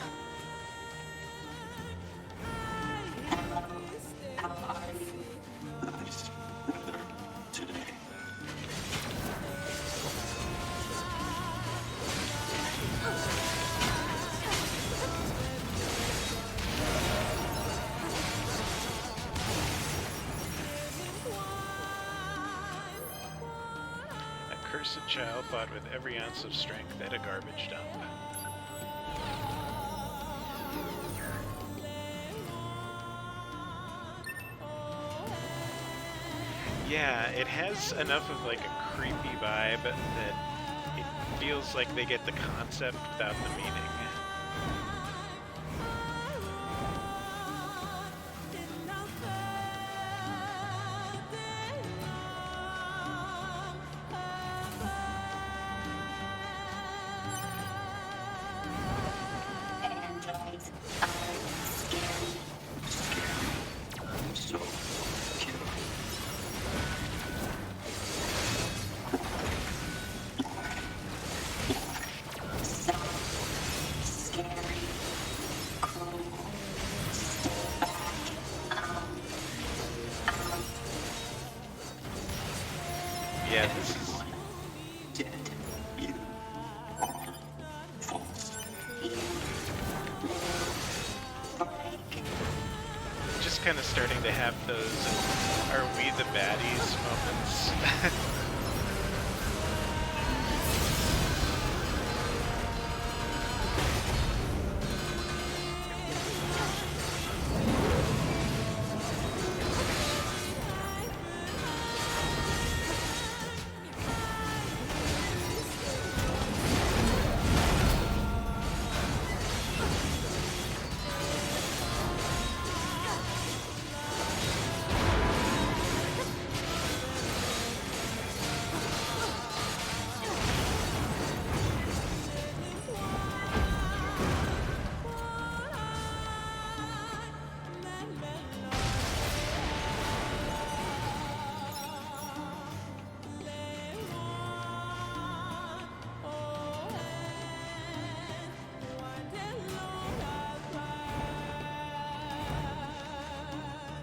A cursed child fought with every ounce of strength at a garbage dump. Yeah, it has enough of like a creepy vibe that it feels like they get the concept without the meaning. Androids are scary. So cute. So scary. Cool. Stay back. Yeah, this is Dead. You are false. You break. just kind of starting to have those "Are we the baddies?" moments.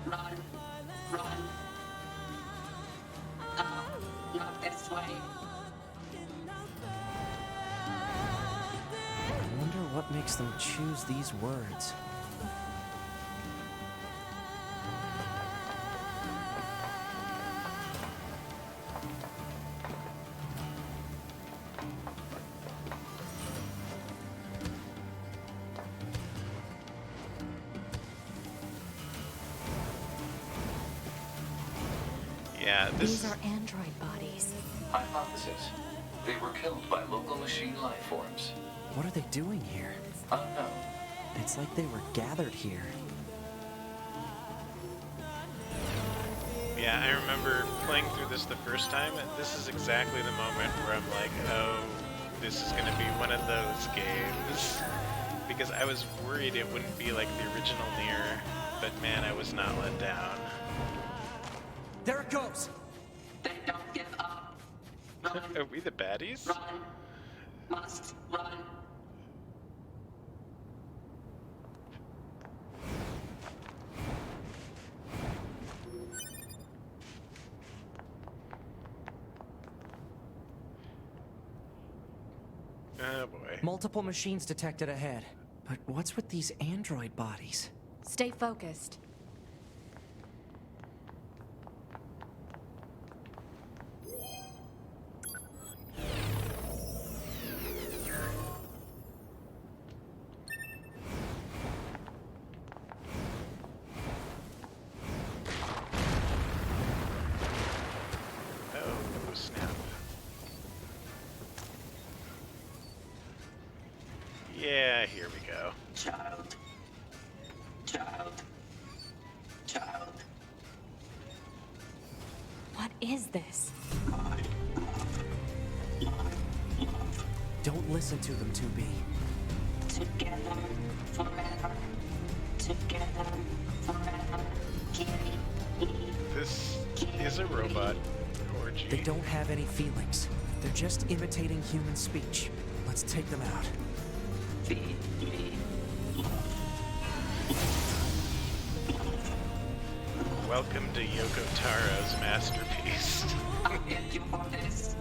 Run. Run. No, not this way. I wonder what makes them choose these words. Yeah, this These are android bodies. Hypothesis. They were killed by local machine life forms. What are they doing here? Unknown. It's like they were gathered here. Yeah, I remember playing through this the first time, and this is exactly the moment where I'm like, oh, this is gonna be one of those games. Because I was worried it wouldn't be like the original Nier, but man, I was not let down. There it goes! They don't give up. Run. Are we the baddies? Run. Must run. Oh boy. Multiple machines detected ahead. But what's with these android bodies? Stay focused. Oh, snap. Yeah, here we go. Child. Child. Child. What is this? Don't listen to them, 2B. Together forever. Together forever. Kitty. This is a robot orgy. They don't have any feelings. They're just imitating human speech. Let's take them out. Feed me. Welcome to Yoko Taro's masterpiece. I'll get you for this.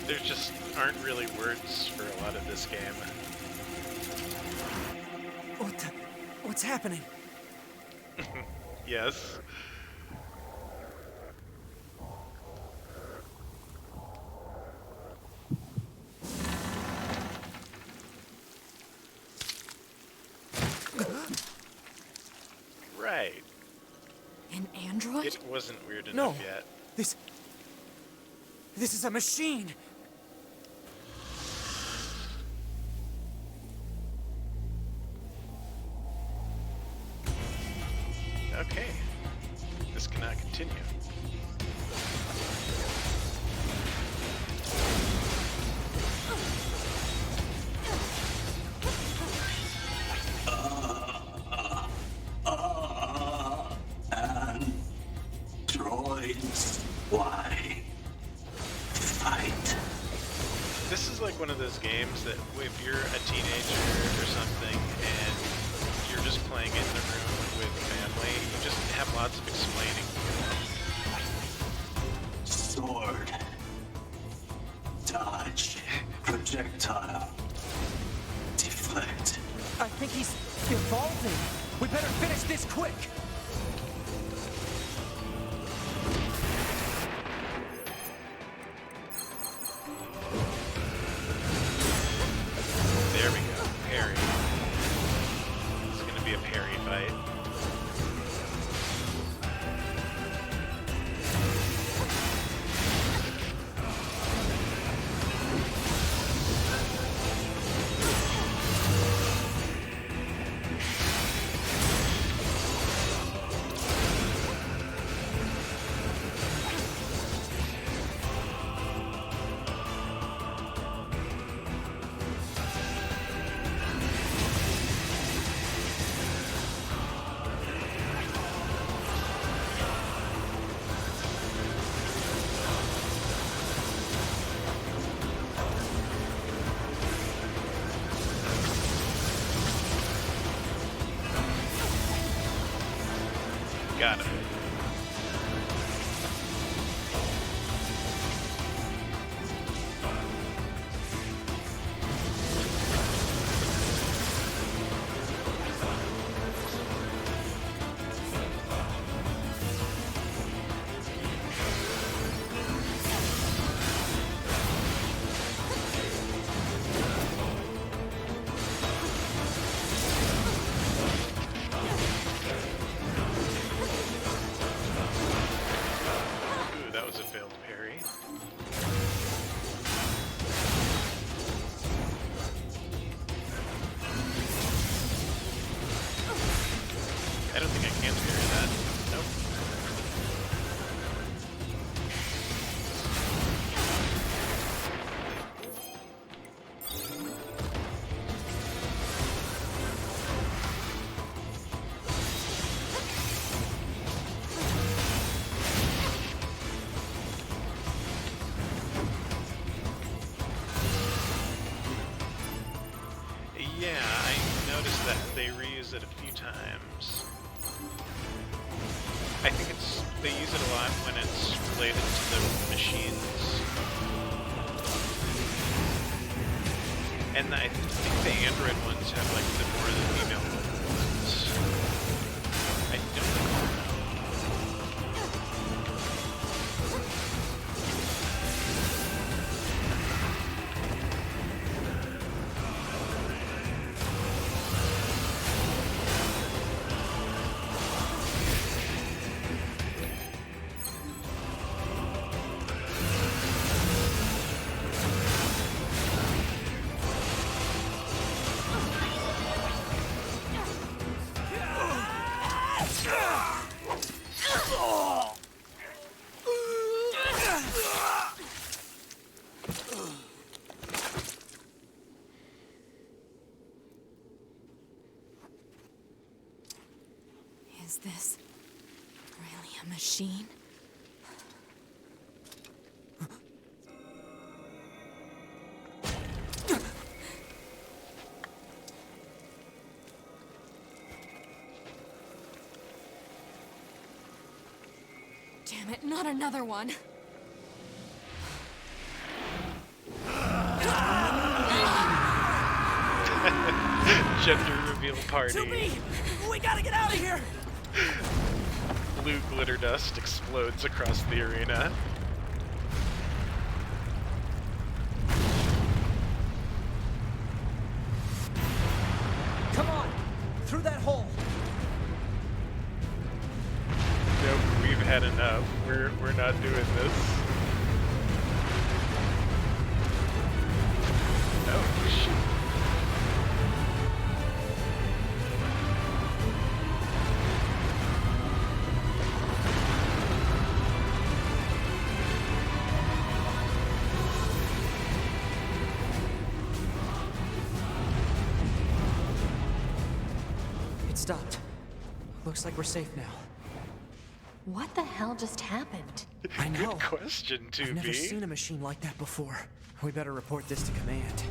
There just aren't really words for a lot of this game. What's happening? Yes. Right. An android? It wasn't weird No. enough yet. This is a machine. Okay. This cannot continue. Androids. Why? Fight. This is like one of those games that if you're a teenager or something and you're just playing it in the room with family, you just have lots of explaining. Sword. Dodge. Projectile. Deflect. I think he's evolving. We better finish this quick. There we go. Parry. It's gonna be a parry fight. Got him. Ooh, that was a failed parry. I don't think I can parry that. Nope. Yeah, I noticed that they reuse it a few times. I think they use it a lot when it's related to the machines. And I think the Android ones have like the more of the female ones. I don't know. Is this really a machine? Damn it, not another one. Gender reveal party. We gotta get out of here! Blue glitter dust explodes across the arena. Come on! Through that hole! Nope, we've had enough. We're not doing this. Oh shit. It stopped. Looks like we're safe now. What the hell just happened? I know. Good question, 2B. I've never seen a machine like that before. We better report this to command.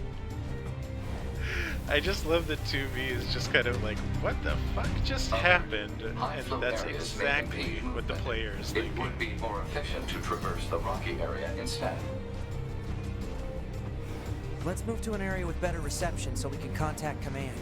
I just love that 2B is just kind of like, what the fuck just happened? And that's exactly what the player is It thinking. would be more efficient to traverse the rocky area instead. Let's move to an area with better reception so we can contact command.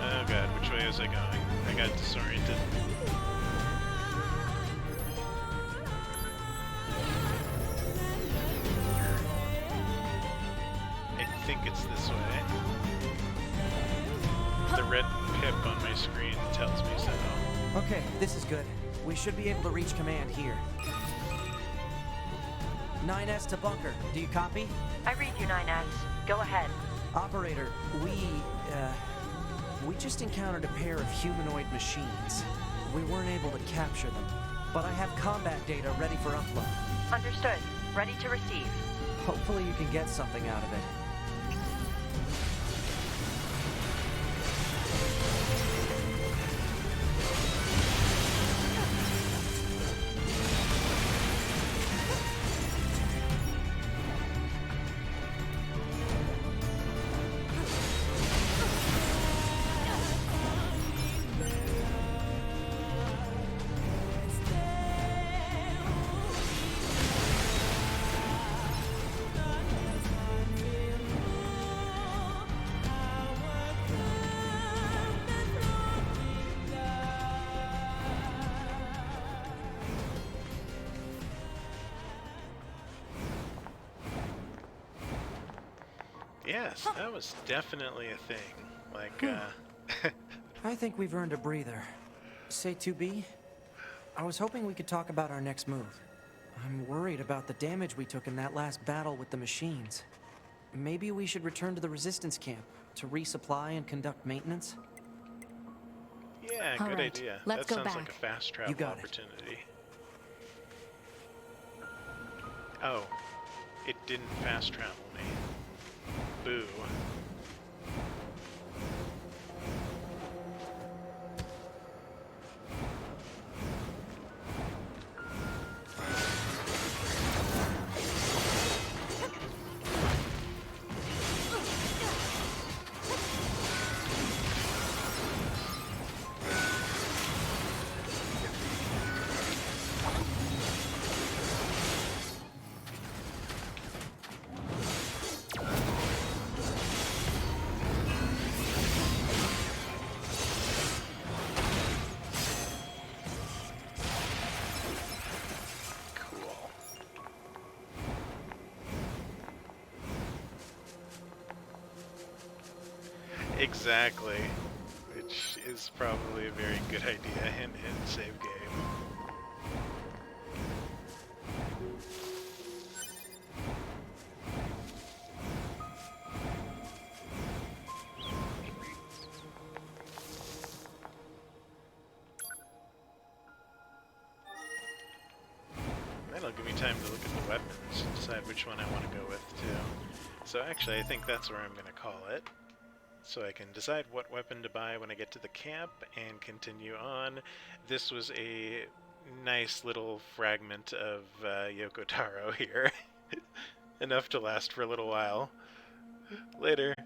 Oh god, which way is I going? I got disoriented. think it's this way. The red pip on my screen tells me so. Okay, this is good. We should be able to reach command here. 9S to bunker. Do you copy? I read you, 9S. Go ahead. Operator, we just encountered a pair of humanoid machines. We weren't able to capture them, but I have combat data ready for upload. Understood. Ready to receive. Hopefully you can get something out of it. Yes, that was definitely a thing. Like, I think we've earned a breather. Say 2B? I was hoping we could talk about our next move. I'm worried about the damage we took in that last battle with the machines. Maybe we should return to the resistance camp to resupply and conduct maintenance? yeah, All good right, idea. let's That go sounds like a back. fast travel You got it. opportunity. Oh, it didn't fast travel me. Boo. Exactly. Which is probably a very good idea in save game. That'll give me time to look at the weapons and decide which one I want to go with too. So actually I think that's where I'm going to call it. So I can decide what weapon to buy when I get to the camp and continue on. This was a nice little fragment of Yoko Taro here. Enough to last for a little while. Later.